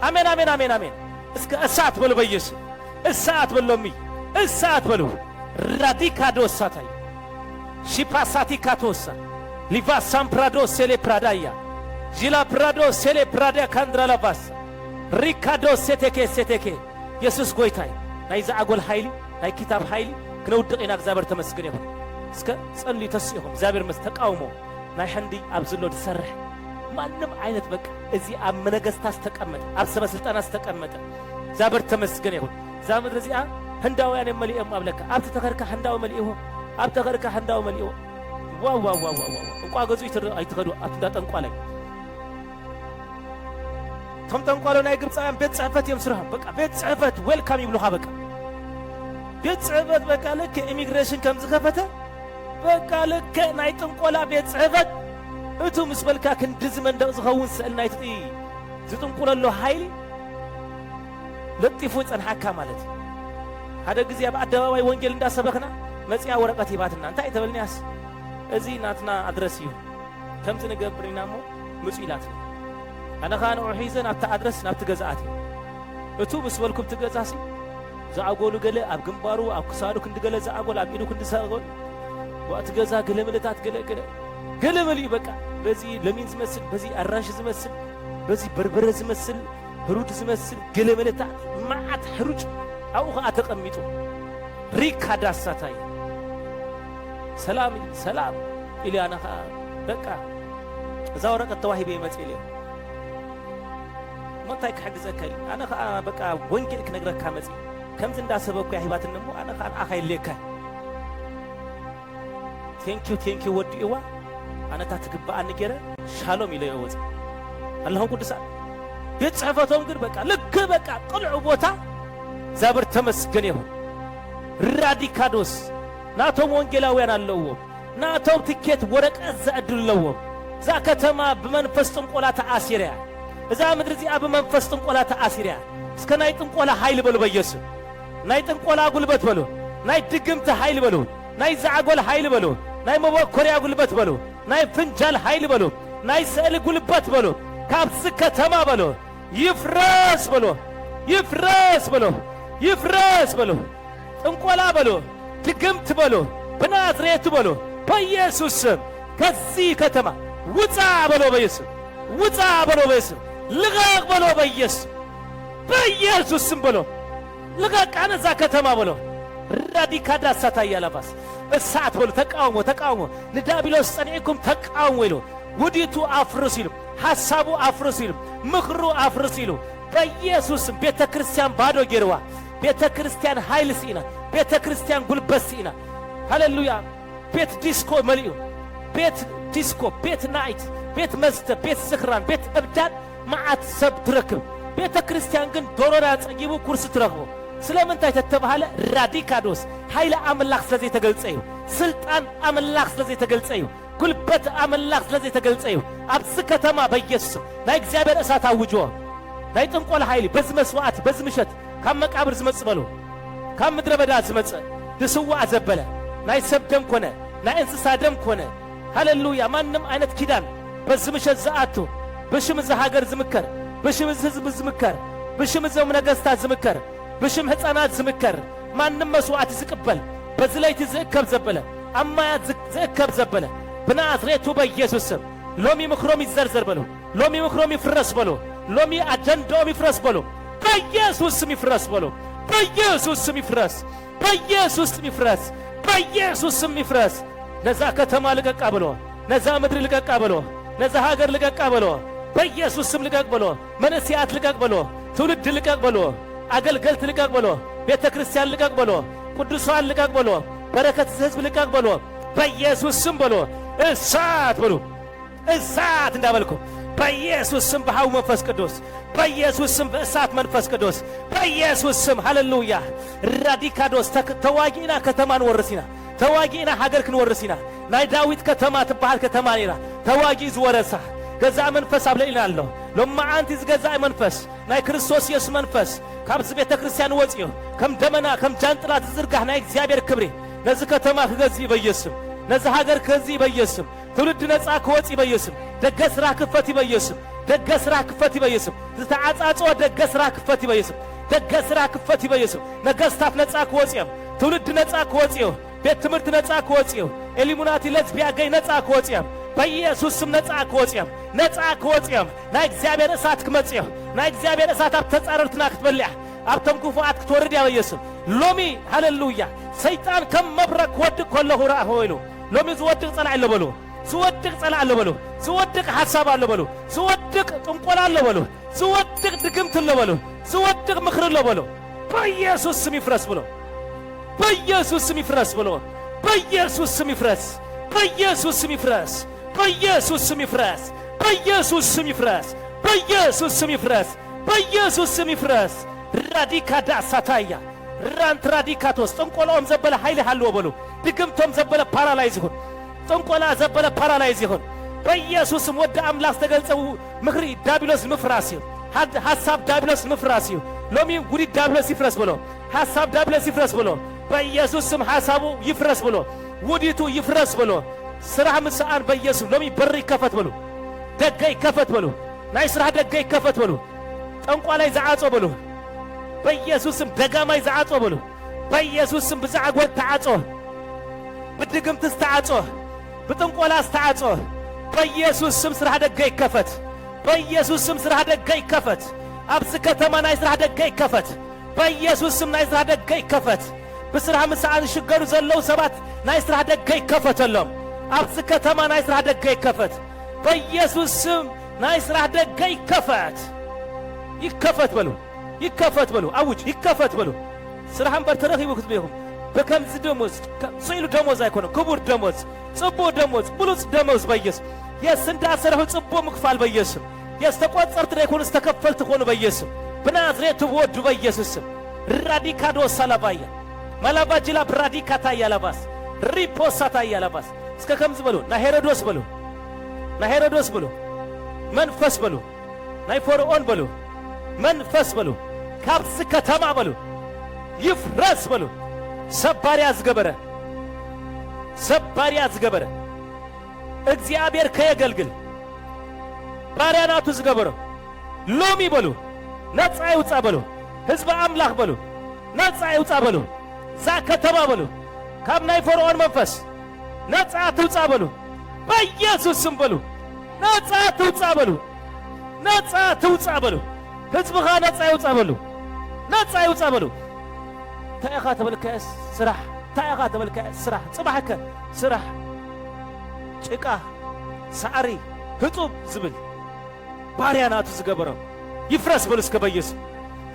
አሜን አሜን አሜን አሜን እስከ እሳት በሉ በኢየሱስ እሳት በሎሚ እሳት በሉ ራዲካዶ ሳታይ ሺፓሳቲካቶሳ ሊቫሳም ፕራዶ ሴሌ ፕራዳያ ጂላ ፕራዶ ሴሌ ፕራዳ ካንድራላባስ ሪካዶ ሴቴኬ ሴቴኬ ኢየሱስ ጎይታይ ናይ ዘዓጎል ኃይሊ ናይ ኪታብ ኃይሊ ክነውድቕ ኢና እግዚአብሔር ተመስገን ይሁን እስከ ጸልዩ ተስኢኹም እግዚአብሔር ተቃውሞ ናይ ሕንዲ ኣብ ዘሎ ድሰርሕ ማንም አይነት በቃ እዚ ኣብ መነገስታ ዝተቀመጠ ኣብ ሰበ ስልጣን ዝተቀመጠ ዛበር ተመስገን ይሁን ዛምድር እዚኣ ህንዳውያን የመሊኦም ኣብለካ ኣብቲ ተኸርካ ህንዳው መሊእዎ ኣብ ተኸርካ ህንዳው መሊእዎ ዋው ዋው ዋው ዋው እንቋ ገዙ አይተኸዱ ኣትንዳ ጠንቋላይ ቶም ጠንቋሎ ናይ ግብፃውያን ቤት ጽሕፈት እዮም ስራህ በቃ ቤት ጽሕፈት ዌልካም ይብሉኻ በቃ ቤት ጽሕፈት በቃ ልክ ኢሚግሬሽን ከም ዝከፈተ በቃ ልክ ናይ ጥንቆላ ቤት ጽሕፈት እቱ ምስ በልካ ክንድዝ መንደቕ ዝኸውን ስእል ናይቲ ዝጥንቁለሎ ሃይሊ ለጢፉ ጸንሐካ ማለት ሓደ ጊዜ ኣብ ኣደባባይ ወንጌል እንዳሰበኽና መጽያ ወረቀት ይባትና እንታይ ተበልኒያስ እዚ ናትና ኣድረስ እዩ ከምዚ ንገብርና እሞ ምፁ ኢላት ኣነ ኸ ንዑ ሒዘን ኣብቲ ኣድረስ ናብቲ ገዛኣት እዩ እቱ ምስ በልኩም ትገዛሲ ዝኣጐሉ ገለ ኣብ ግንባሩ ኣብ ክሳዱ ክንዲገለ ዝኣጐል ኣብ ኢዱ ክንዲሰኣጐል ወእቲ ገዛ ገለመለታት ገለመል እዩ በቃ በዚ ለሚን ዝመስል በዚ ኣራንሽ ዝመስል በዚ በርበረ ዝመስል ህሩድ ዝመስል ገለመለታት መዓት ሕሩጭ ኣብኡ ኸዓ ተቐሚጡ ሪካ ዳሳታይ ሰላም ሰላም ኢሉ ኣነ ኸዓ በቃ እዛ ወረቀት ተዋሂበ ይመጽእ ኢለ መንታይ ክሕግዘካ ኢሉ ኣነ ኸዓ በቃ ወንጌል ክነግረካ መጽእ ከምዚ እንዳሰበኩ ሂባትን እሞ ኣነ ኸዓ ንኣኻ የድልየካ ቴንኪዩ ወዲ እዋ ኣነታ ትግባኣኒ ገይረ ሻሎም ኢለ የወፅእ ኣለኹም ቅዱሳን ቤት ጽሕፈቶም ግን በቃ ልክ በቃ ቅልዑ ቦታ ዛብር ተመስገን ይሁን ራዲካዶስ ናቶም ወንጌላውያን ኣለዎም ናቶም ትኬት ወረቀት ዘዕድለዎም እዛ ከተማ ብመንፈስ ጥንቆላ ተኣሲርያ እዛ ምድሪ እዚኣ ብመንፈስ ጥንቆላ ተኣሲርያ እስከ ናይ ጥንቆላ ኃይል በሉ በኢየሱስ ናይ ጥንቆላ ጉልበት በሉ ናይ ድግምቲ ኃይል በሉ ናይ ዛዕጎል ኃይል በሉ ናይ መበኮርያ ጉልበት በሉ ናይ ፍንጃል ኃይል በሉ ናይ ስእሊ ጉልበት በሉ ካብዚ ከተማ በሉ ይፍረስ በሉ ይፍረስ በሉ ይፍረስ በሉ ጥንቆላ በሉ ድግምት በሉ በናዝሬቱ በሉ በኢየሱስ ስም ከዚህ ከተማ ውጣ በሉ በኢየሱስ ውጣ በሉ በኢየሱስ ልቀቅ በሉ በኢየሱስ ስም በሉ ልቀቅ አነዛ ከተማ በሉ ራዲካዳ ሳታያላባስ እሳት በሉ ተቃውሞ ንዳቢሎስ ጸኒዕኩም ተቃውሞ ይሉ ውዲቱ አፍርስ ይሉ ሐሳቡ አፍርስ ይሉ ምክሩ አፍርስ ይሉ በኢየሱስ ስም ቤተ ክርስቲያን ባዶ ጌርዋ ቤተ ክርስቲያን ኃይል ሲና ቤተ ክርስቲያን ጉልበት ሲና ሃሌሉያ ቤት ዲስኮ መልዩ ቤት ዲስኮ ቤት ናይት ቤት መስተ ቤት ስክራን ቤት እብዳን ማዓት ሰብ ትረክብ ቤተ ክርስቲያን ግን ዶሮና ጸጊቡ ኩርስ ትረክቦ ስለምንታይ ተተባሃለ ራዲካዶስ ኃይል አምላክ ስለዚህ ተገልጸዩ ስልጣን አምላክ ስለዚህ ተገልጸዩ ጉልበት አምላክ ስለዚህ ተገልጸዩ አብዝ ከተማ በኢየሱስ ናይ እግዚአብሔር እሳት አውጆ ናይ ጥንቆላ ኃይል በዝ መስዋዕት በዝ ምሸት ካብ መቃብር ዝመጽ በሉ ካብ ምድረ በዳ ዝመጽ ድስዋ አዘበለ ናይ ሰብ ደም ኮነ ናይ እንስሳ ደም ኮነ ሃሌሉያ ማንም አይነት ኪዳን በዝ ምሸት ዘአቱ በሽም ዘሃገር ዝምከር በሽም ህዝብ ዝምከር በሽም ዘም ነገስታት ዝምከር በሽም ህፃናት ዝምከር ማንም መስዋዕት ዝቅበል በዝለይቲ ዝእከብ ዘበለ አማያት ዝእከብ ዘበለ በናዝሬቱ በኢየሱስ ስም ሎሚ ምክሮም ይዘርዘር በሉ ሎሚ ምክሮም ይፍረስ በሉ ሎሚ አጀንዳውም ይፍረስ በሉ በኢየሱስ ስም ይፍረስ በሉ በኢየሱስ ስም ይፍረስ በኢየሱስ ስም ይፍረስ በኢየሱስ ስም ይፍረስ ነዛ ከተማ ልቀቃ ብሎ ነዛ ምድር ልቀቃ ብሎ ነዛ ሀገር ልቀቃ ብሎ በኢየሱስ ስም ልቀቅ ብሎ መንስያት ልቀቅ ብሎ ትውልድ ልቀቅ ብሎ አገልገልት ልቀቅ ብሎ ቤተ ክርስቲያን ልቀቅ ብሎ ቅዱሳን ልቀቅ ብሎ በረከት ህዝብ ልቀቅ ብሎ በኢየሱስ ስም ብሎ እሳት ብሎ እሳት እንዳበልኩ በኢየሱስ ስም በሐው መንፈስ ቅዱስ በኢየሱስ ስም በእሳት መንፈስ ቅዱስ በኢየሱስ ስም ሃሌሉያ ራዲካዶስ ተዋጊና ከተማን ወርሲና ተዋጊና ሀገር ክንወርሲና ናይ ዳዊት ከተማ ትባሃል ከተማ ኔራ ተዋጊ ዝወረሳ ገዛ መንፈስ አብለኢና አለው ለማ አንቲ ዝገዛ መንፈስ ናይ ክርስቶስ ኢየሱስ መንፈስ ካብዝ ቤተ ክርስቲያን ወጽዮ ከም ደመና ከም ጃንጥላት ዝርጋህ ናይ እግዚአብሔር ክብሪ ነዚ ከተማ ክገዚ በኢየሱስ ነዚ ሀገር ከዚ በኢየሱስ ትውልድ ነጻ ክወጽ በኢየሱስ ደገስራ ክፈት በኢየሱስ ደገስራ ክፈት በኢየሱስ ዝተዓጻጾ ደገስራ ክፈት በኢየሱስ ደገስራ ክፈት በኢየሱስ ነገስታት ነጻ ክወጽዮም ትውልድ ነጻ ክወጽዮ ቤት ትምህርት ነጻ ክወጽዮ ኤሊሙናቲ ለዝቢያ ገይ ነጻ ክወጽዮም በኢየሱስ ስም ነጻ ክወጽዮም ነጻ ክወጽዮም ናይ እግዚአብሔር እሳት ክመጽዮ ናይ እግዚአብሔር እሳት ኣብ ተጻረርትና ክትበልዕ ኣብቶም ክፉኣት ክትወርድ ያ በኢየሱስ ሎሚ ሃሌሉያ ሰይጣን ከም መብረቅ ወድቅ ከለሁ ረአሁ ኢሉ ሎሚ ዝወድቅ ጸላዕ ኢሎ በሉ ዝወድቅ ጸላ አለ በሉ ዝወድቅ ሐሳብ አለ በሉ ዝወድቅ ጥንቆላ አለ በሉ ዝወድቅ ድግምት አለ በሉ ዝወድቅ ምክር አለ በሉ በኢየሱስ ስም ይፍረስ ብሎ በኢየሱስ ስም ይፍረስ ብሎ በኢየሱስ ስም ይፍረስ በኢየሱስ ስም ይፍረስ በኢየሱስ ስም ይፍረስ በኢየሱስ ስም ይፍረስ በኢየሱስ ስም ይፍረስ በኢየሱስ ስም ይፍረስ ራዲካዳ ሳታያ ራንት ራዲካቶስ ጥንቆላውም ዘበለ ኃይል ሃልዎ በሉ ድግምቶም ዘበለ ፓራላይዝ ይሁን ጥንቆላ ዘበለ ፓራላይዝ ይሁን በኢየሱስም ወደ አምላክ ተገልጸው ምክሪ ዳቢሎስ ምፍራስ ይሁን ሐሳብ ዳቢሎስ ምፍራስ ይሁን ሎሚም ጉዲ ዳቢሎስ ይፍረስ ብሎ ሐሳብ ዳቢሎስ ይፍረስ ብሎ በኢየሱስም ሐሳቡ ይፍረስ ብሎ ውዲቱ ይፍረስ ብሎ ስራ ምሳአን በኢየሱስ ሎሚ በር ይከፈት ብሎ ደገ ይከፈት ብሎ ናይ ስራ ደገ ይከፈት ብሎ ጠንቋላይ ዘዓጾ ብሎ በኢየሱስም ደጋማይ ዘዓጾ ብሎ በኢየሱስም ብዛዕጎት ተዓጾ ብድግምትስ ተዓጾ ብጥንቆላስ ተዓጾ በኢየሱስም ስራ ደገ ይከፈት በኢየሱስም ስራ ደገ ይከፈት አብስ ከተማ ናይ ስራ ደገ ይከፈት በኢየሱስም ናይ ስራ ደገ ይከፈት በስራ ምሳአን ሽገሩ ዘለው ሰባት ናይ ስራ ደገ ይከፈተሎም አብስ ከተማ ናይ ስራ ደገ ይከፈት በኢየሱስም ናይ ስራ ደገ ይከፈት ይከፈት በሉ ይከፈት በሉ አውጅ ይከፈት በሉ ስራህን በርተረኺቡ ክትበይኹም በከምዝ ደሞዝ ሰይሉ ደሞዝ አይኮነ ክቡር ደሞዝ ጽቦ ደሞዝ ብሉጽ ደሞዝ በኢየሱስ የስንዳሰረሁ ጽቦ ምክፋል በኢየሱስ የስተቆጸርት ለይኮን እስተከፈልት ሆኑ በኢየሱስ በናዝሬቱ ወዱ በኢየሱስ ራዲካዶ ሰላባያ ማላባጅላ ብራዲካታ ያላባስ ሪፖሳታ ያላባስ እስከ ከምዝ በሉ ና ሄሮዶስ በሉ ና ሄሮዶስ በሉ መንፈስ በሉ ናይ ፈርዖን በሉ መንፈስ በሉ ካብስ ከተማ በሉ ይፍረስ በሉ ሰባሪ አዝገበረ ሰባሪ አዝገበረ እግዚአብሔር ከየገልግል ባሪያናቱ ዝገበረ ሎሚ በሉ ነፃ ይውጣ በሉ ሕዝበ አምላክ በሉ ነፃ ይውጣ በሉ ዛ ከተማ በሉ ካብ ናይ ፈርዖን መንፈስ ነፃ ትውጣ በሉ በኢየሱስ ስም በሉ ነፃ ትውጣ በሉ ነፃ ትውጣ በሉ ሕዝብኻ ነፃ ይውጣ በሉ ነፃ ይውጣ በሉ ታይኻ ተበልከስ ስራሕ ታይኻ ተበልከስ ስራሕ ጽባሕከ ስራሕ ጭቃ ሳዕሪ ህጡብ ዝብል ባሪያናቱ ዝገበረው ይፍረስ በሉ እስከ በኢየሱስ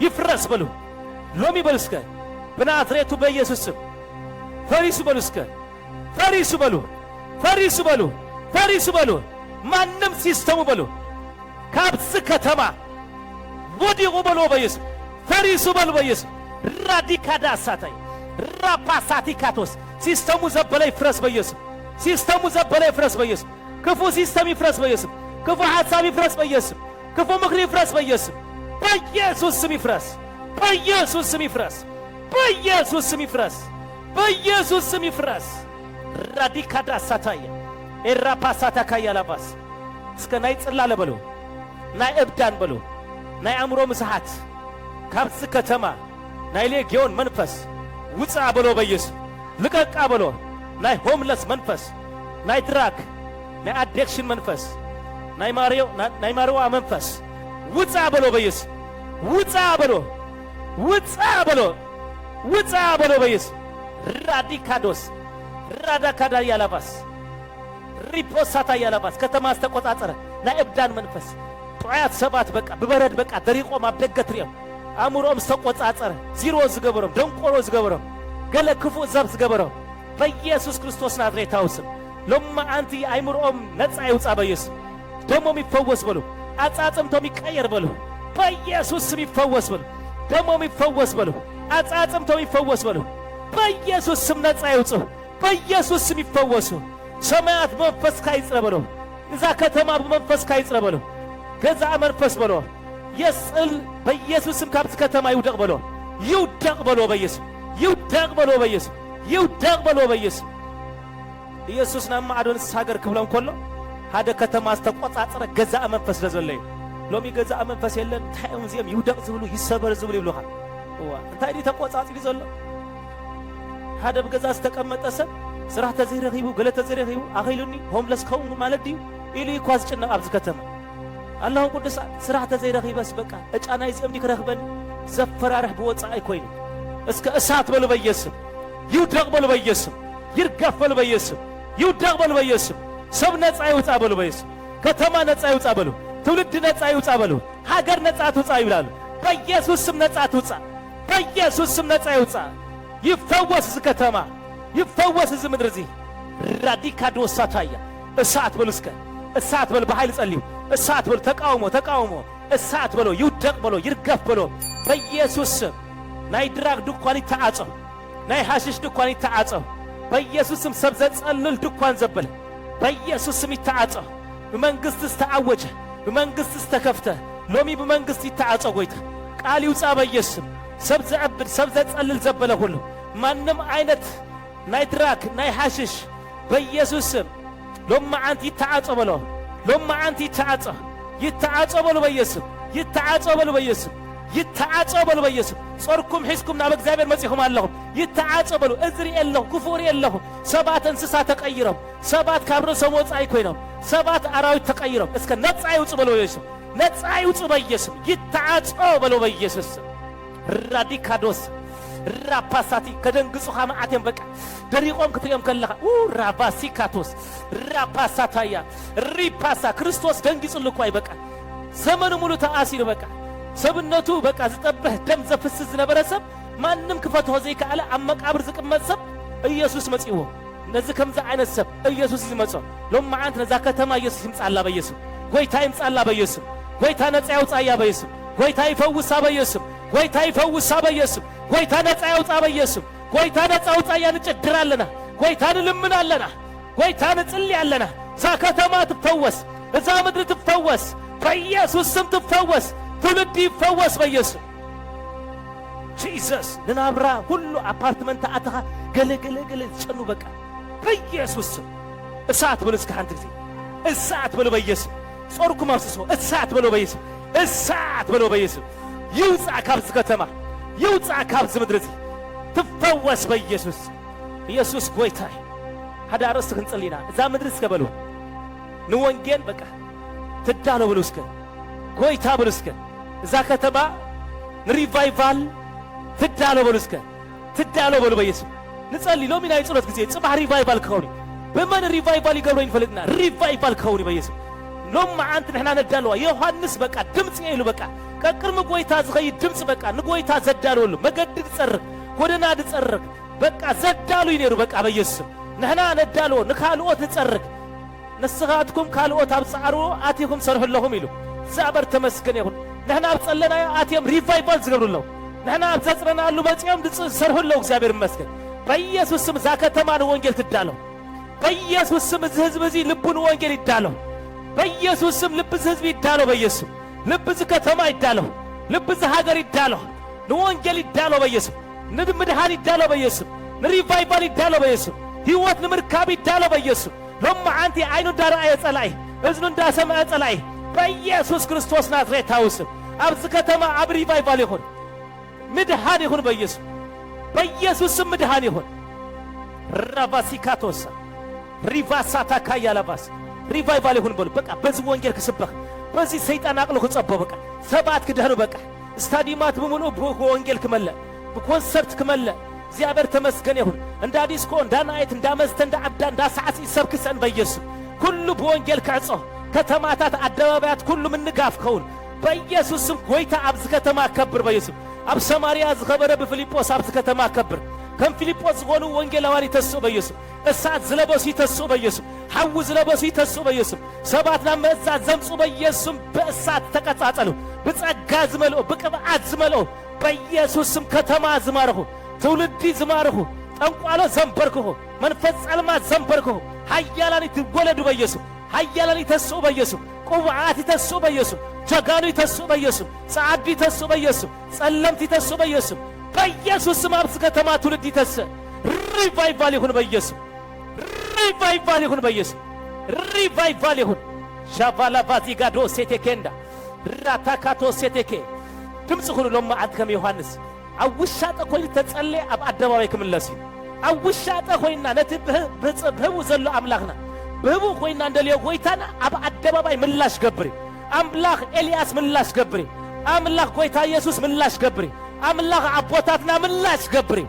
ይፍረስ በሉ ሎሚ በሉ እስከ በናዝሬቱ በኢየሱስ ስም ፈሪሱ በሉ እስከ ፈሪሱ በሉ ፈሪሱ በሉ ፈሪሱ በሉ ማንም ሲስተሙ በሉ ካብስ ከተማ ወዲቁ በሉ በኢየሱስ ፈሪሱ በሉ በኢየሱስ ራዲካዳ ሳታይ ራፓሳቲካቶስ ሲስተሙ ዘበለ ይፍረስ በኢየሱስ ሲስተሙ ዘበለ ይፍረስ በኢየሱስ ክፉ ሲስተም ይፍረስ በኢየሱስ ክፉ ሐሳብ ይፍረስ በኢየሱስ ክፉ ምክር ይፍረስ በኢየሱስ በኢየሱስ ስም ይፍረስ በኢየሱስ ስም ይፍረስ በኢየሱስ ስም ይፍረስ በኢየሱስ ስም ይፍረስ ራዲካዳ ሳታይ ኤራፓሳታካ ያላባስ እስከ ናይ ጽላለ በሉ ናይ እብዳን በሉ ናይ አእምሮ ምስሓት ካብስ ከተማ ናይ ሌጊዮን መንፈስ ውፃ በሎ በኢየሱስ ልቀቃ በሎ ናይ ሆምለስ መንፈስ ናይ ድራግ ናይ አዲክሽን መንፈስ ናይ ማሪዋ መንፈስ ውፃ በሎ በኢየሱስ ውፃ በሎ ውፃ በሎ ውፃ በሎ በኢየሱስ ራዲካዶስ ራዳካዳ ያላባስ ሪፖሳታ ያላባስ ከተማ አስተቆጣጠረ ናይ እብዳን መንፈስ ጧያት ሰባት በቃ በበረድ በቃ ደሪቆም አብደገትሪም አእምሮም ስተቆጣጠረ ዚሮ ዝገበረም ደንቆሮ ዝገበረም ገለ ክፉ ዘብ ዝገበረም በኢየሱስ ክርስቶስ ናዝሬታው ስም ለማ አንቲ አእምሮም ነፃ ይውጣ በኢየሱስ ደሞም ይፈወስ በሉ አጻጽምቶም ይቀየር በሉ በኢየሱስ ስም ይፈወስ በሉ ደሞም ይፈወስ በሉ አጻጽምቶም ይፈወስ በሉ በኢየሱስ ስም ነፃ ይውጡ በኢየሱስ ስም ይፈወሱ ሰማያት መንፈስ ካይጽረ በሉ እዛ ከተማ መንፈስ ካይጽረ በሉ ገዛ መንፈስ በሉ የስል በኢየሱስ ስም ካብስ ከተማ ይውደቅ በሉ ይውደቅ በሉ በኢየሱስ ይውደቅ በሉ በኢየሱስ ይውደቅ በሉ በኢየሱስ ኢየሱስ ናማ አዶንስ ሀገር ክብለም ኮሎ ሀደ ከተማ አስተቆጻጽረ ገዛ መንፈስ ለዘለይ ሎሚ ገዛ መንፈስ የለን ታይም ዚም ይውደቅ ዝብሉ ይሰበር ዝብሉ ይብሉኻ እንታይ ዲ ተቆጻጽሪ ዘሎ ሀደ በገዛ አስተቀመጠሰ ስራ ተዘይረኺቡ ገለ ተዘይረኺቡ አኺሉኒ ሆምለስ ከውን ማለት ዲ ኢሉ ይኳዝ ጭና አብዝ ከተማ አላሁ ቅዱስ ስራ ተዘይረኺበስ በቃ እጫናይ ዝም ዲክረኽበን ዘፈራረህ በወጻ አይኮይን እስከ እሳት በሉ በኢየሱስ ይውደቅ በሉ በኢየሱስ ይርገፍ በሉ በኢየሱስ ይውደቅ በሉ በኢየሱስ ሰብ ነፃ ይውጣ በሉ በኢየሱስ ከተማ ነፃ ይውጣ በሉ ትውልድ ነፃ ይውጣ በሉ ሀገር ነፃ ትውጣ ይብላሉ በኢየሱስ ስም ነፃ ትውጣ በኢየሱስ ስም ነፃ ይውጣ ይፈወስ እዚህ ከተማ ይፈወስ እዚህ ምድር እዚህ ራዲካዶ ሳታያ እሳት በሉ እስከ እሳት በሉ በኃይል ጸልዩ እሳት በሉ ተቃውሞ እሳት በሉ ይውደቅ በሉ ይርገፍ በሉ በኢየሱስ ስም ናይ ድራግ ድኳን ይተዓጸው ናይ ሐሽሽ ድኳን ይተዓጸው በኢየሱስ ስም ሰብዘ ጸልል ድኳን ዘበለ በኢየሱስ ስም ይተዓጸው በመንግስትስ ተዓወጀ በመንግስትስ ተከፍተ ሎሚ በመንግስት ይተዓጸው ጎይታ ቃል ይውጣ በኢየሱስ ስም ሰብዘ ዕብድ ሰብዘ ጸልል ዘበለ ሁሉ ማንም አይነት ናይ ድራግ ናይ ሐሽሽ በኢየሱስ ስም ሎማ አንተ ይተዓጸው በሉ ሎማ አንተ ይተዓጸው በሉ በኢየሱስ ይተዓጸው በሉ በኢየሱስ ይተዓጸው በሉ በኢየሱስ ጾርኩም ሒስኩም ናብ እግዚአብሔር መጽኹም ኣለኹም ይተዓጸው በሉ እዝሪ የለኹ ክፉር የለኹ ሰባት እንስሳ ተቀይረው ሰባት ካብሮ ሰሞጻይ ኮይኖም ሰባት አራዊት ተቀይረው እስከ ነፃ ይውጡ በሉ በኢየሱስ ነፃ ይውጡ በኢየሱስ ይተዓጸው በሉ በኢየሱስ ራዲካዶስ ራፓሳቲ ከደንግጹኻ ማዓቴም በቃ ደሪቆም ክትዮም ከለኻ ራባሲካቶስ ራፓሳታያ ሪፓሳ ክርስቶስ ደንግጹልኩ አይበቃ ዘመኑ ሙሉ ተአሲር በቃ ሰብነቱ በቃ ዝጠብህ ደም ዘፍስስ ዝነበረሰብ ማንም ክፈትሆ ዘይከኣለ ኣብ መቃብር ዝቅመጥ ሰብ ኢየሱስ መጽይዎ ነዚህ ከምዛ ዓይነት ሰብ ኢየሱስ ይመጽ ሎማ አንተ ነዛ ከተማ ኢየሱስ ይምጻላ በኢየሱስ ጎይታ ይምጻላ በኢየሱስ ጎይታ ነፃ ያውጣያ በኢየሱስ ጎይታ ይፈውሳ በኢየሱስ ጎይታ ይፈውሳ በኢየሱስ ጎይታ ነፃ ያውጣ በኢየሱስ ጎይታ ነፃ ያውጣያ እንጨድራለና ጎይታ እንልምናለና ጎይታ እንጽልያለና ዛ ከተማ ትፈወስ እዛ ምድር ትፈወስ በኢየሱስ ስም ትፈወስ ትውልድ ይፈወስ በኢየሱስ ጂሰስ ለናብራ ሁሉ አፓርትመንት አተኻ ገለገለ ጭኑ በቃ በኢየሱስ ስም እሳት ብሎ እስከ አንተ ጊዜ እሳት ብሎ በኢየሱስ ጾርኩ ማፍስሶ እሳት ብሎ በኢየሱስ እሳት ብሎ በኢየሱስ ይውጣ ካብዝ ከተማ ይውጣ ካብዝ ምድር ትፈወስ በኢየሱስ ኢየሱስ ጎይታይ ሀዳርስ ክንጽሊና እዛ ምድር እስከ በሉ ንወንጌል በቃ ትዳለው ብሎ እስከ ጎይታ ብሎ እስከ እዛ ከተማ ሪቫይቫል ትዳለው ብሎ እስከ ትዳለው ብሎ በኢየሱስ ንጸሊ ሎሚ ናይ ጸሎት ጊዜ ጽባህ ሪቫይቫል ከሆኒ በመን ሪቫይቫል ይገብሩ ይፈልግና ሪቫይቫል ከሆኒ በኢየሱስ ሎማ አንተ ነህና ነዳለው ዮሐንስ በቃ ድምጽ ይሉ በቃ ከቅርም ጎይታ ዝኸይ ድምጽ በቃ ንጎይታ ዘዳለው መገድ ጽርቅ ጎደና ጽርቅ በቃ ዘዳሉ ይነሩ በቃ በኢየሱስ ነህና ነዳለው ንካልኦት ጽርቅ ንስኻትኩም ካልኦት አብጻሩ አቲኩም ሰርሕለሁም ይሉ ዛበር ተመስገን ይሁን ነህና አብጸለና አቲም ሪቫይቫል ዝገብሩለው ነህና አብጸጽረናሉ በጽዮም ሰርሕለው እግዚአብሔር ይመስገን በኢየሱስ ስም ዛ ከተማን ወንጌል ትዳለው በኢየሱስ ስም ህዝብ እዚ ልቡን ወንጌል ይዳለው በኢየሱስ ስም ልብ ህዝብ ይዳለው በኢየሱስ ልብ ዝ ከተማ ይዳለው ልብ ዝ ሀገር ይዳለው ንወንጌል ይዳለው በኢየሱስ ንድምድሃን ይዳለው በኢየሱስ ንሪቫይቫል ይዳለው በኢየሱስ ህይወት ንምርካብ ይዳለው በኢየሱስ ሎማ አንተ አይኑ ዳራ አይጸላይ እዝኑ እንዳሰማ አይጸላይ በኢየሱስ ክርስቶስ ናዝሬት ታውስም አብዝ ከተማ አብ ሪቫይቫል ይሁን ምድሃን ይሁን በኢየሱስ ስም ምድሃን ይሁን ራባሲካቶስ ሪቫሳታ ካያላባስ ሪቫይቫል ይሁን በሉ በቃ በዚህ ወንጌል ክስበህ በዚህ ሰይጣን አቅሎ ከጸበው በቃ ሰባት ክደኑ በቃ ስታዲማት በሙሉ በወንጌል ክመለ በኮንሰርት ክመለ እግዚአብሔር ተመስገን ይሁን እንዳ ዲስኮ እንዳ ናይት እንዳ መስተ እንዳ አብዳ እንዳ ሰዓት ይሰብክሰን በኢየሱስ ሁሉ በወንጌል ካጾ ከተማታት አደባባያት ሁሉ ምንጋፍ ከውን በኢየሱስ ስም ጎይታ አብዝ ከተማ ከብር በኢየሱስ አብ ሰማሪያ ዝኸበረ በፊልጶስ አብዝ ከተማ ከብር ከም ፊልጶስ ሆኑ ወንጌላውያን ይተሱ በኢየሱስ እሳት ዝለበሱ ይተሱ በኢየሱስ ሐው ዝለበሱ ይተሱ በኢየሱስ ሰባትና መዛት ዘምጹ በኢየሱስ በእሳት ተቀጣጠሉ በጸጋ ዝመልኦ በቅብዓት ዝመልኦ በኢየሱስ ስም ከተማ ዝማርኹ ትውልድ ዝማርኹ ጠንቋሎ ዘንበርክኹ መንፈስ ጸልማት ዘንበርክኹ ኃያላን ይትወለዱ በኢየሱስ ኃያላን ይተሱ በኢየሱስ ቁብዓት ይተሱ በኢየሱስ ጀጋኑ ይተሱ በኢየሱስ ጻዕድ ይተሱ በኢየሱስ ጸለምት ይተሱ በኢየሱስ በኢየሱስ ስም አብዝ ከተማ ትውልድ ይተሰ ሪቫይቫል ይሁን በኢየሱስ ሪቫይቫል ይሁን በኢየሱስ ሪቫይቫል ይሁን ሻቫላ ባዚጋዶ ሴቴኬንዳ ራታካቶ ሴቴኬ ድምጽ ሁሉ ሎማ አድከም ዮሐንስ አውሻጠ ኮይ ተጸለ አብ አደባባይ ክምለሲ አውሻጠ ኮይና ነትብህ ዘሎ አምላክና በህቡ ኮይና እንደለ ጎይታና አብ አደባባይ ምላሽ ገብሪ አምላክ ኤልያስ ምላሽ ገብሪ አምላክ ጎይታ ኢየሱስ ምላሽ ገብሪ አምላክ አቦታትና ምላሽ ገብሪ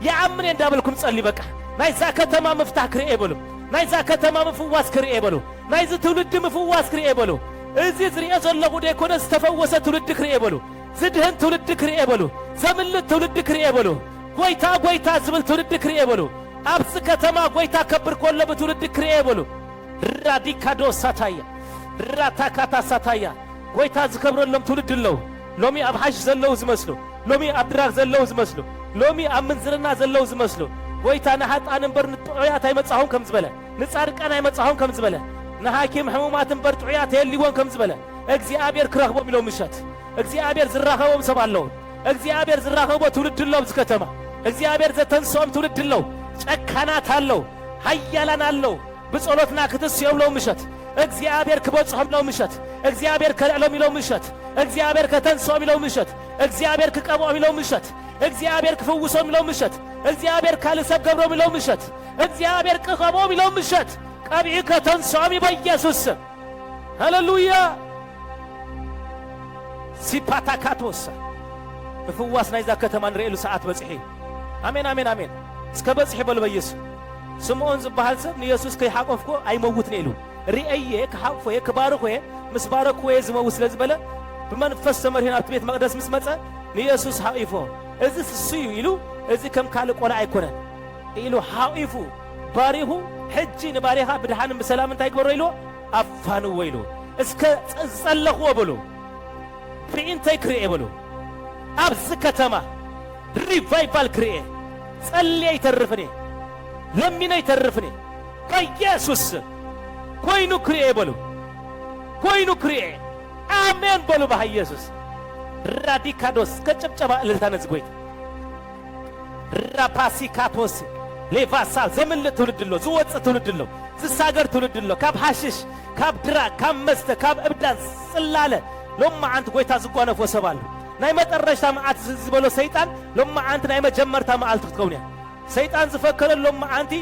ያአምን እንዳበልኩም ጸልይ በቃ ናይዛ ከተማ መፍታህ ክሬ ይበሉ ናይዛ ከተማ ምፍዋስ ክርኤ በሉ ናይዚ ትውልድ ምፍዋስ ክርኤ በሉ እዚ ዝርኤ ዘለኹ ደይኮነ ዝተፈወሰ ትውልድ ክርኤ በሉ ዝድህን ትውልድ ክርኤ በሉ ዘምልጥ ትውልድ ክርኤ በሉ ጎይታ ጎይታ ዝብል ትውልድ ክርኤ በሉ ኣብዚ ከተማ ጎይታ ከብር ኮሎ ብትውልድ ክርኤ በሉ ራዲካዶ ሳታያ ራታካታ ሳታያ ጎይታ ዝከብረሎም ትውልድ ኣለው ሎሚ ኣብ ሓሽ ዘለው ዝመስሉ ሎሚ ኣብ ድራግ ዘለው ዝመስሉ ሎሚ ኣብ ምንዝርና ዘለው ዝመስሉ ጎይታ ንሓጣን እምበር ንጥዑያት ኣይመጻኹም ከም ዝበለ ንጻድቃን ኣይመጻኹም ከም ዝበለ ንሓኪም ሕሙማት እምበር ጥዑያት የልይዎን ከም ዝበለ እግዚአብሔር ክረኽቦም ኢሎም ምሸት እግዚአብሔር ዝራኸቦም ሰብ ኣለዉ እግዚአብሔር ዝራኸቦ ትውልድ ኣለው ኣብዚ ከተማ እግዚአብሔር ዘተንስኦም ትውልድ ኣለው ጨካናት ኣለው ሃያላን ኣለው ብጸሎትና ክትስዮም ለው ምሸት እግዚአብሔር ክበጽሖም ለው ምሸት እግዚአብሔር ከልዕሎም ኢሎም ምሸት እግዚአብሔር ከተንስኦም ኢሎም ምሸት እግዚአብሔር ክቀብኦም ኢሎም ምሸት እግዚአብሔር ክፍውሶም ኢሎም ምሸት እግዚአብሔር ካልሰብ ገብሮም ኢሎም ምሸት እግዚአብሔር ክቀብኦም ኢሎም ምሸት ቀብዒ ከተንስኦም በኢየሱስ ስም ሃሌሉያ ሲፓታካቶስ ምፍዋስ ናይዛ ከተማ ንርእየሉ ሰዓት በጽሒ አሜን አሜን አሜን እስከ በጽሒ በሉ በኢየሱስ ስምዖን ዝበሃል ሰብ ንኢየሱስ ከይሓቆፍኮ ኣይመውትን ኢሉ ርአየ ክሓቅፎየ ክባርኾየ ምስ ባረክወየ ዝመውት ስለ ዝበለ ብመንፈስ ተመሪሕን ኣብቲ ቤት መቅደስ ምስ መጸ ንኢየሱስ ሓቂፎ እዚ ስስዩ ኢሉ እዚ ከም ካልእ ቆልዓ ኣይኮነን ኢሉ ሓቂፉ ባሪኹ ሕጂ ንባሪኻ ብድሓንን ብሰላም እንታይ ግበሮ ኢሉ ኣፋንዎ ኢሉ እስከ ዝጸለኽዎ በሉ ብዒንተይ ክርኤ በሉ ኣብዚ ከተማ ሪቫይቫል ክርኤ ጸልየ ይተርፍኒ ለሚነ ይተርፍኒ በኢየሱስ ኮይኑ ክርኤ በሉ ኮይኑ ክርኤ አሜን በሉ በኢየሱስ ራዲካዶስ ከጨብጨባ እልልታነዝ ጎይታ ራፓሲካቶስ ሌቫሳ ዘምልጥ ትውልድ ኣሎ ዝወፅእ ትውልድ ኣሎ ዝሳገር ትውልድ ኣሎ ካብ ሓሽሽ ካብ ድራግ ካብ መስተ ካብ እብዳን ጽላለ ሎማዓንቲ ጎይታ ዝጓነፎ ሰብ ኣሎ ናይ መጠረሽታ መዓልቲ ዝበሎ ሰይጣን ሎማዓንቲ ናይ መጀመርታ መዓልቲ ክትከውን እያ ሰይጣን ዝፈከረሉ ሎማዓንቲ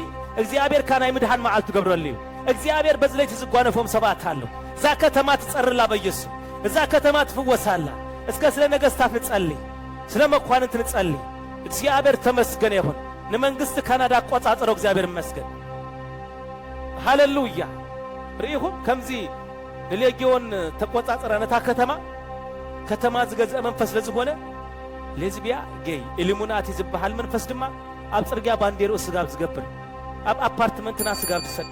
እግዚአብሔርካ ናይ ምድሃን መዓልቲ ትገብረሉ እዩ እግዚአብሔር በዝለይቲ ዝጓነፎም ሰባት ኣሎ እዛ ከተማ ትጸርላ በኢየሱስ እዛ ከተማ ትፍወሳላ እስከ ስለ ነገሥታት ንጸልይ ስለ መኳንንት ንጸልይ እግዚአብሔር ተመስገነ ይሁን ንመንግሥቲ ካናዳ አቆጻጽሮ እግዚአብሔር ይመስገን ሃሌሉያ ርኢኹም ከምዚ ንሌጊዮን ተቆጻጽረ ነታ ከተማ ዝገዝአ መንፈስ ለዝኾነ ሌዝቢያ ጌይ ኢሉሚናቲ ዝበሃል መንፈስ ድማ ኣብ ጽርግያ ባንዴሮ ስጋብ ዝገብር ኣብ አፓርትመንትና ስጋብ ዝሰቅ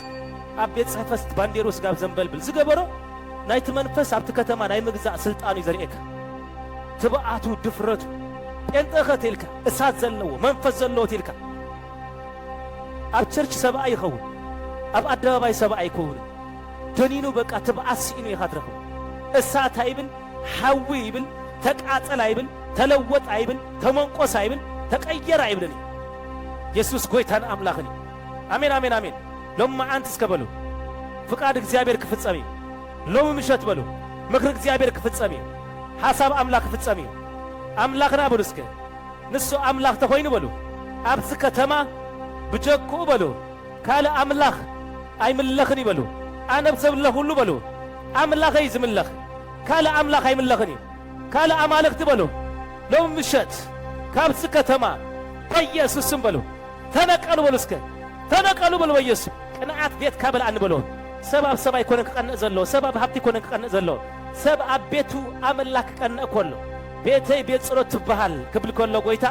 ኣብ ቤት ጽሕፈት ባንዴሮ ስጋብ ዘንበልብል ዝገበሮ ናይቲ መንፈስ ኣብቲ ከተማ ናይ ምግዛእ ስልጣኑ ይዘርኤካ ትብዓቱ ድፍረቱ ጴንጠኸ ትልካ እሳት ዘለዎ መንፈስ ዘለዎ ትልካ ኣብ ቸርች ሰብኣ ይኸውን ኣብ ኣደባባይ ሰብኣ ይከውን ደኒኑ በቃ ትብዓት ሲኢኑ ኢኻ ትረኽቡ እሳት ኣይብል ሓዊ ይብል ተቃጸል ኣይብል ተለወጥ ኣይብል ተመንቆስ ኣይብል ተቀየር ኣይብልን ኢየሱስ ጎይታን ኣምላኽን አሜን አሜን አሜን ሎማዓንቲ እስከ በሉ ፍቃድ እግዚአብሔር ክፍጸም ሎሚ ምሸት በሉ ምክር እግዚአብሔር ክፍጸም ሐሳብ አምላክ ክፍጸም አምላክና በሉ እስከ ንሱ አምላክ ተኮይኑ በሉ ኣብዚ ከተማ ብጀኩ በሉ ካለ አምላክ ኣይምለኽን ይበሉ ኣነብ ሰብለ ሁሉ በሉ አምላኸይ ዝምለኽ ካለ አምላክ ኣይምለኽን ካለ አማልክት በሉ ሎሚ ምሸት ካብዚ ከተማ በኢየሱስ ስም በሉ ተነቀሉ በሉ እስከ ተነቀሉ በሉ በኢየሱስ ቅንዓት ቤት ካበል አንበሎ ሰብ ኣብ ሰብኣይ ኮነ ክቀንእ ዘሎ ሰብ ኣብ ሃብቲ ኮነ ክቀንእ ዘሎ ሰብ ኣብ ቤቱ ኣምላክ ክቀንእ ኮሎ ቤተይ ቤት ጸሎት ትበሃል ክብል ኮሎ ጎይታ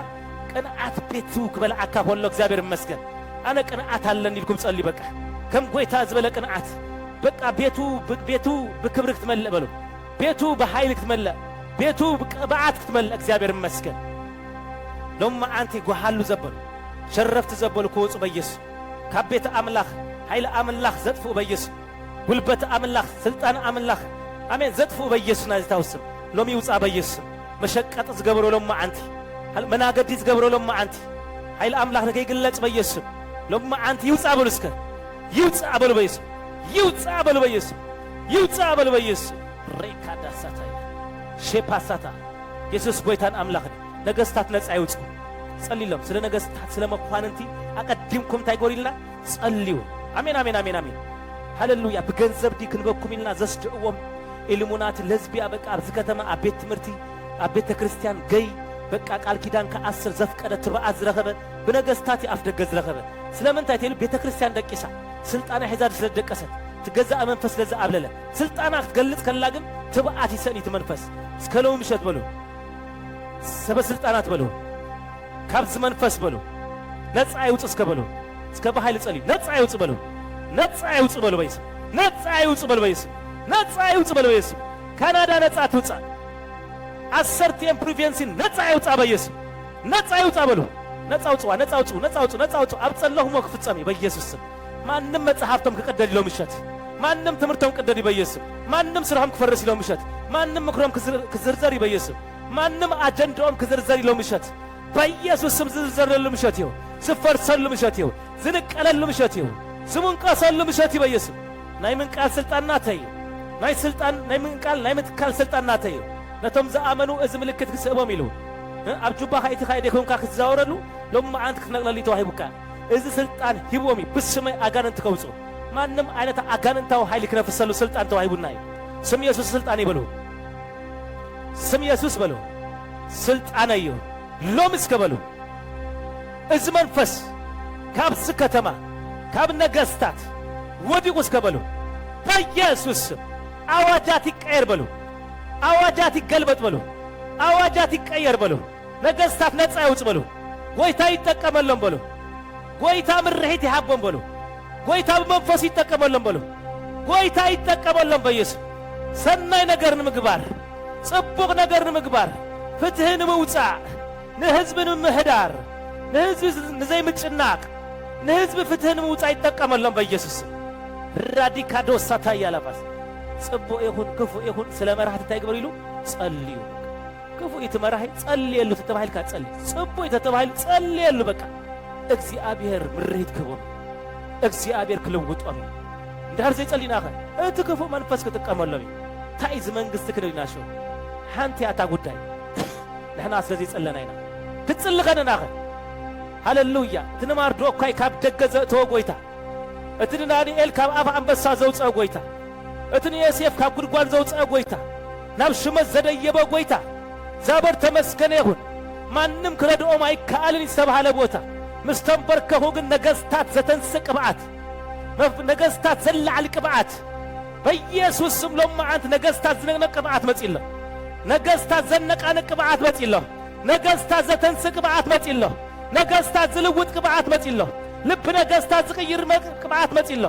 ቅንዓት ቤቱ ክበልዓካ ኮሎ እግዚአብሔር ይመስገን ኣነ ቅንዓት ኣለኒ ኢልኩም ጸልይ በቃ ከም ጎይታ ዝበለ ቅንዓት በቃ ቤቱ ብክብሪ ክትመልእ በሉ ቤቱ ብኃይል ክትመልእ ቤቱ ብቅብዓት ክትመልእ እግዚአብሔር ይመስገን ሎማዓንቲ ጓሃሉ ዘበሉ ሸረፍቲ ዘበሉ ክወፁ በኢየሱስ ካብ ቤተ አምላኽ ኃይለ አምላኽ ዘጥፍኡ በኢየሱስ ጉልበት አምላኽ ስልጣን አምላኽ አሜን ዘጥፍኡ በኢየሱስ ናዝታውስም ሎሚ ይውፃ በኢየሱስ መሸቀጥ ዝገብሮ ሎማዓንቲ መናገዲ ዝገብሮ ሎማዓንቲ ኃይለ አምላኽ ንከይግለጽ በኢየሱስ ሎማዓንቲ ይውፃ በሉ እስከ ይውፃ በሉ በኢየሱስ ይውፃ በሉ በኢየሱስ ይውፃ በሉ በኢየሱስ ሬካዳሳታ ሼፓሳታ ኢየሱስ ጎይታን አምላኽ ነገሥታት ነፃ ይውፁ ጸልይሎም ስለ ነገሥታት ስለ መኳንንቲ አቀድምኩም ታይጎሪልና ጸልዩ አሜን አሜን አሜን አሜን ሃሌሉያ በገንዘብ ዲ ክንበኩም ኢልና ዘስድእዎም ኢሉሚናቲ ለዝቢያ በቃ ኣብዚ ከተማ ኣብ ቤት ትምህርቲ ኣብ ቤተ ክርስቲያን ገይ በቃ ቃል ኪዳን ከ10 ዘፍቀደ ትርባዓት ዝረኸበ ብነገስታት አፍደገ ዝረኸበ ስለምን ታይቴሉ ቤተክርስቲያን ደቂሳ ስልጣና ሒዛድ ስለደቀሰት ትገዛእ መንፈስ ለዛ አብለለ ስልጣና ትገልጽ ከላ ግን ትብዓት ይሰኒት መንፈስ እስከለው ምሸት በሉ ሰበ ስልጣናት በሉ ካብዝ መንፈስ በሉ ነፃ ይውጽ እስከ በሉ እስከ በኃይል ጸልይ ነፃ ይውጽ በሉ ነፃ ይውጽ በሉ በይስ ነፃ ይውጽ በሉ በይስ ነፃ ይውጽ በሉ በይስ ካናዳ ነፃ ትውጻ አሰርቲየም ፕሪቬንሲን ነፃ ይውጻ በይስ ነፃ ይውጻ በሉ ነፃ ውጽዋ ነፃ ውጽ ነፃ ውጽ ነፃ ውጽ አብጸለሁ ወክፍጸሚ በኢየሱስ ስም ማንም መጽሐፍቶም ከቀደድ ይለው ምሸት ማንም ትምህርቶም ቀደድ በኢየሱስ ማንም ስራም ክፈርስ ይለው ምሸት ማንም ምክሮም ክዝርዘር በኢየሱስ ማንም አጀንዳኦም ክዝርዘር ይለው ምሸት በኢየሱስ ስም ዝርዘርሉ ምሸት ይው ስፈርሰሉ ምሸት ይው ዝንቀለሉ ምሸት ይው ስሙን ቀሰሉ ምሸት በኢየሱስ ናይ ምን ቃል ስልጣንና ተይ ናይ ስልጣን ናይ ምን ቃል ናይ ምትካል ስልጣንና ተይ ነቶም ዘአመኑ እዚ ምልክት ክስቦም ይሉ አብጁባ ሃይቲ ሃይደ ኮንካ ክዛወረሉ ሎም አንት ክነቅለሊ ተዋሂቡካ እዚ ስልጣን ሂቦሚ ብስመይ አጋንንት ከውጹ ማንም አይነት አጋንንታው ኃይል ክነፍሰሉ ስልጣን ተዋሂቡና ስም ኢየሱስ ስልጣን ይበሉ ስም ኢየሱስ በሉ ስልጣን እዩ ሎም እስከበሉ እዚ መንፈስ ካብስ ከተማ ካብ ነገስታት ወዲቁ እስከበሉ በኢየሱስ አዋጃት ይቀየር በሉ አዋጃት ይገልበጥ በሉ አዋጃት ይቀየር በሉ ነገስታት ነፃ ይውጽ በሉ ጎይታ ይጠቀመለም በሉ ጎይታ ምርሒት ይሃቦም በሉ ጎይታ በመንፈስ ይጠቀመለም በሉ ጎይታ ይጠቀመለም በኢየሱስ ሰናይ ነገርን ምግባር ጽቡቅ ነገርን ምግባር ፍትህን ምውጻእ ንህዝብን ምህዳር ንህዝብ ንዘይ ምጭናቅ ንህዝብ ፍትህን ምውጻእ ይጠቀመለም በኢየሱስ ራዲካዶስ ሳታያላባስ ጽቡቅ ይሁን ክፉ ይሁን ስለ መራህት ታይግበር ይሉ ጸልዩ ክፉ ይትመራህ ጸልየሉ ተተባህልካ ጸልይ ጽቡቅ ይተተባህል ጸልየሉ በቃ እግዚአብሔር ምርሂት ክቡር እግዚአብሔር ክልውጦም እንዳር ዘይ ጸልይናኸ እቲ ክፉ መንፈስ ከተቀመለም ታይዝ መንግስት ክድናሾ ሓንቲ ያታ ጉዳይ ንሕና ስለዚ ጸለናይና ትጽልኸናኸ ሃሌሉያ ትንማርዶ እኳይ ካብ ደገዘ ተወጎይታ እቲ ዳንኤል ካብ አፍ አንበሳ ዘውፀ ጎይታ እቲ ዮሴፍ ካብ ጉድጓድ ዘውፀ ጎይታ ናብ ሽመት ዘደየበ ጎይታ ዛበር ተመስገነ ይሁን ማንም ክረድኦም አይከአልን ይተባሃለ ቦታ ምስተንበርከሁ ግን ነገስታት ዘተንስቅ ቅብዓት ነገስታት ዘላዕል ቅብዓት በኢየሱስ ስም ሎማዓንት ነገስታት ዝነቅነቅ ቅብዓት መጺሎ ነገስታት ዘነቃንቅ ቅብዓት መጺሎ ነገስታት ዘተንስቅ ቅብዓት መጺሎ ነገስታት ዝልውጥ ቅብዓት መጺሎ ልብ ነገስታት ዝቅይር ቅብዓት መጺሎ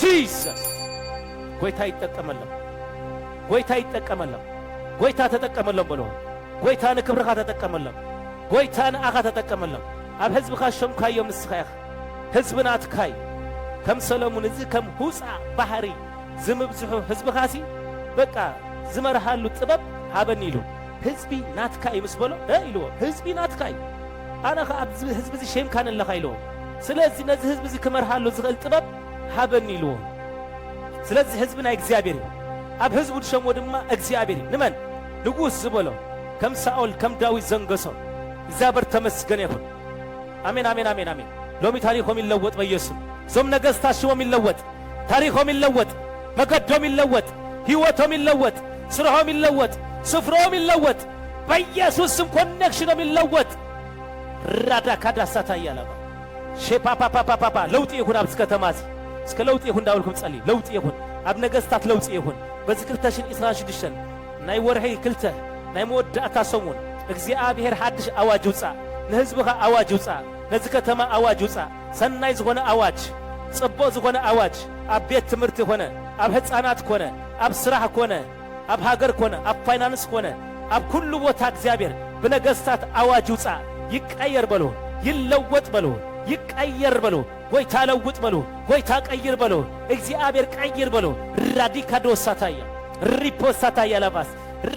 ጂሰስ ጎይታ ይጠቀመለም ጎይታ ይጠቀመለም ጎይታ ተጠቀመለም ብሎ ጎይታ ንክብርኻ ተጠቀመለም ጎይታ ንኣኻ ተጠቀመለም ኣብ ህዝብኻ ሸምካዮም ንስኻይኻ ህዝብናትካይ ከም ሰሎሙን እዚ ከም ሁፃ ባህሪ ዝምብዝሑ ህዝብኻሲ በቃ ዝመርሃሉ ጥበብ ሃበኒ ኢሉ ህዝቢ ናትካይ ምስ በሎ ኢልዎ ህዝቢ ናትካይ ኣነ ኸ ኣብ ህዝቢ እዚ ሸምካን ኣለኻ ኢልዎ ስለዚ ነዚ ህዝቢ እዚ ክመርሃሉ ዝኽእል ጥበብ ሃበኒ ኢልዎ ስለዚ ህዝቢ ናይ እግዚአብሔር ኣብ ህዝቡ ድሸሞ ድማ እግዚአብሔር ንመን ንጉስ ዝበሎ ከም ሳኦል ከም ዳዊት ዘንገሶ እግዚአብሔር ተመስገነ ይሁን አሜን አሜን አሜን አሜን ሎሚ ታሪኮም ይለወጥ በኢየሱስ ዞም ነገስታት ሽሞም ይለወጥ ታሪኮም ይለወጥ መገዶም ይለወጥ ህይወቶም ይለወጥ ስራሆም ይለወጥ ስፍራኦም ይለወጥ በኢየሱስ ስም ኮኔክሽኖም ይለወጥ ራዳ ካዳሳታ ያላባ ሼፓፓፓፓፓ ለውጥ ይሁን አብስ ከተማዚ እስከ ለውጥ ይሁን ዳውልኩም ጸልይ ለውጥ ይሁን ኣብ ነገስታት ለውጥ ይሁን በዝክርተሽን ኢስራሽድሽን ናይ ወርሒ ክልተ ናይ መወዳእታ ሰሙን እግዚአብሔር ሓድሽ አዋጅ ውፃ ንህዝብኻ አዋጅ ውፃ ነዚ ከተማ አዋጅ ውፃ ሰናይ ዝኾነ አዋጅ ጽቡቕ ዝኾነ አዋጅ ኣብ ቤት ትምህርቲ ኮነ ኣብ ህፃናት ኮነ ኣብ ስራሕ ኮነ ኣብ ሃገር ኮነ ኣብ ፋይናንስ ኮነ ኣብ ኩሉ ቦታ እግዚአብሔር ብነገስታት አዋጅ ውፃ ይቀየር በሎ ይለወጥ በሎ ይቀየር በሎ ጎይታ ለውጥ በሎ ጎይታ ቀይር በሎ እግዚአብሔር ቀይር በሎ ራዲካዶሳታያ ሪፖሳታያ ለባስ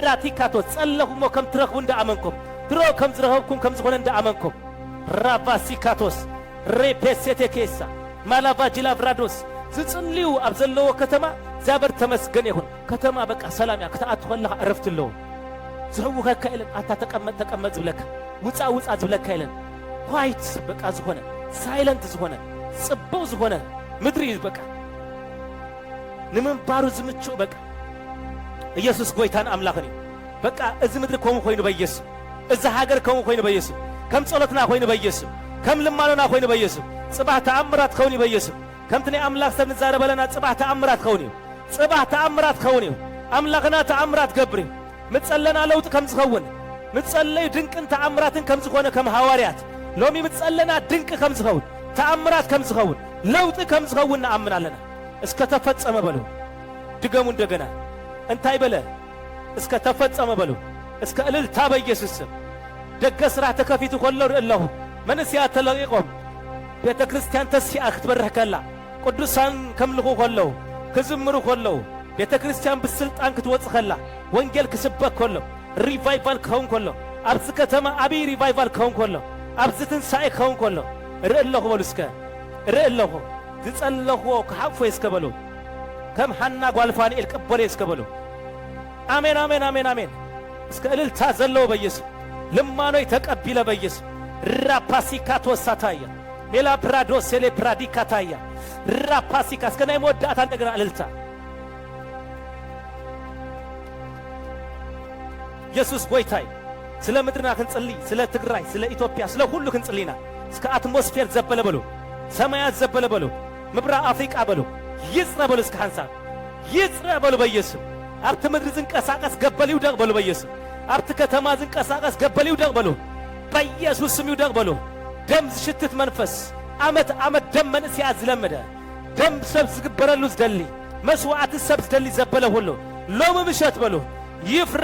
ራቲካቶ ጸለኹሞ ከም ትረኽቡ እንደአመንኩም ድሮ ከም ዝረኸብኩም ከም ዝኾነ እንደአመንኩም ራባሲካቶስ ሬፔሴቴኬሳ ማላቫጂላቭራዶስ ዝጽልዩ ኣብ ዘለዎ ከተማ እግዚአብሔር ተመስገን ይሁን ከተማ በቃ ሰላም ያ ክትኣቱ ከለኻ ዕረፍቲ ኣለዎ ዝህውከካ ኢለን ኣታ ተቀመጥ ዝብለካ ውፃ ውፃ ዝብለካ ኢለን ኳይት በቃ ዝኾነ ሳይለንት ዝኾነ ጽቡቕ ዝኾነ ምድሪ በቃ ንምንባሩ ዝምችው በቃ ኢየሱስ ጎይታን ኣምላኽን እዩ በቃ እዚ ምድሪ ከምኡ ኮይኑ በኢየሱስ እዛ ሀገር ከም ኮይን በየሱ ከም ጸሎትና ኮይን በየሱ ከም ልማኖና ኮይን በየሱ ጽባህ ተአምራት ከውን በየሱ ከምትኔ አምላክ ሰብ ንዛረበለና ጽባህ ተአምራት ከውን ጽባህ ተአምራት ከውን አምላክና ተአምራት ገብሪ ምጸለና ለውጥ ከም ዝኸውን ምጸለይ ድንቅን ተአምራትን ከም ዝኮነ ከም ሐዋርያት ሎሚ ምጸለና ድንቅ ከም ዝኸውን ተአምራት ከም ዝኸውን ለውጥ ከም ዝኸውን እናአምናለና እስከ ተፈጸመ በሉ ድገሙ እንደገና እንታይ በለ እስከ ተፈጸመ በሉ እስከ እልልታ በኢየሱስ ስም ደገ ሥራ ተከፊቱ ኮሎ ረአለሁ መንስያ ተለቂቆም ቤተ ክርስቲያን ተስያ ክትበረከላ ቅዱሳን ከምልኹ ኮሎ ክዝምሩ ኮሎ ቤተ ክርስቲያን ብስልጣን ክትወጽኸላ ወንጌል ክስበክ ኮሎ ሪቫይቫል ከውን ኮሎ ኣብዚ ከተማ አቢ ሪቫይቫል ከውን ኮሎ ኣብዚ ትንሣኤ ከውን ኮሎ ረአለሁ በሉ እስከ ረአለሁ ዝጸለኽዎ ክሓፎ እስከበሉ ከም ሓና ጓልፋንኤል ቅበለ እስከበሉ አሜን አሜን አሜን አሜን እስከ እልልታ ዘለዎ በኢየሱስ ልማኖይ ተቀቢለ በኢየሱስ ራፓሲካ ተወሳታያ ሜላ ፕራዶ ሴሌ ፕራዲካታያ ራፓሲካ እስከ ናይ መወዳእታ እንደገና እልልታ ኢየሱስ ጎይታይ ስለ ምድርና ክንጽልይ ስለ ትግራይ ስለ ኢትዮጵያ ስለ ሁሉ ክንጽልይና እስከ አትሞስፌር ዘበለ በሉ ሰማያት ዘበለ በሉ ምብራቅ አፍሪቃ በሉ ይጽረ በሉ እስከ ሓንሳብ ይጽረ በሉ በኢየሱስ ኣብቲ ምድሪ ዝንቀሳቀስ ገበል ይውደቕ በሉ በኢየሱስ ኣብቲ ከተማ ዝንቀሳቀስ ገበል ይውደቕ በሉ በኢየሱስ ስም ይውደቕ በሉ ደም ዝሽትት መንፈስ ዓመት ዓመት ደም መንእስያ ዝለመደ ደም ሰብ ዝግበረሉ ዝደሊ መስዋዕት ሰብ ዝደሊ ዘበለ ሁሉ ሎሚ ምሸት በሉ ይፍረ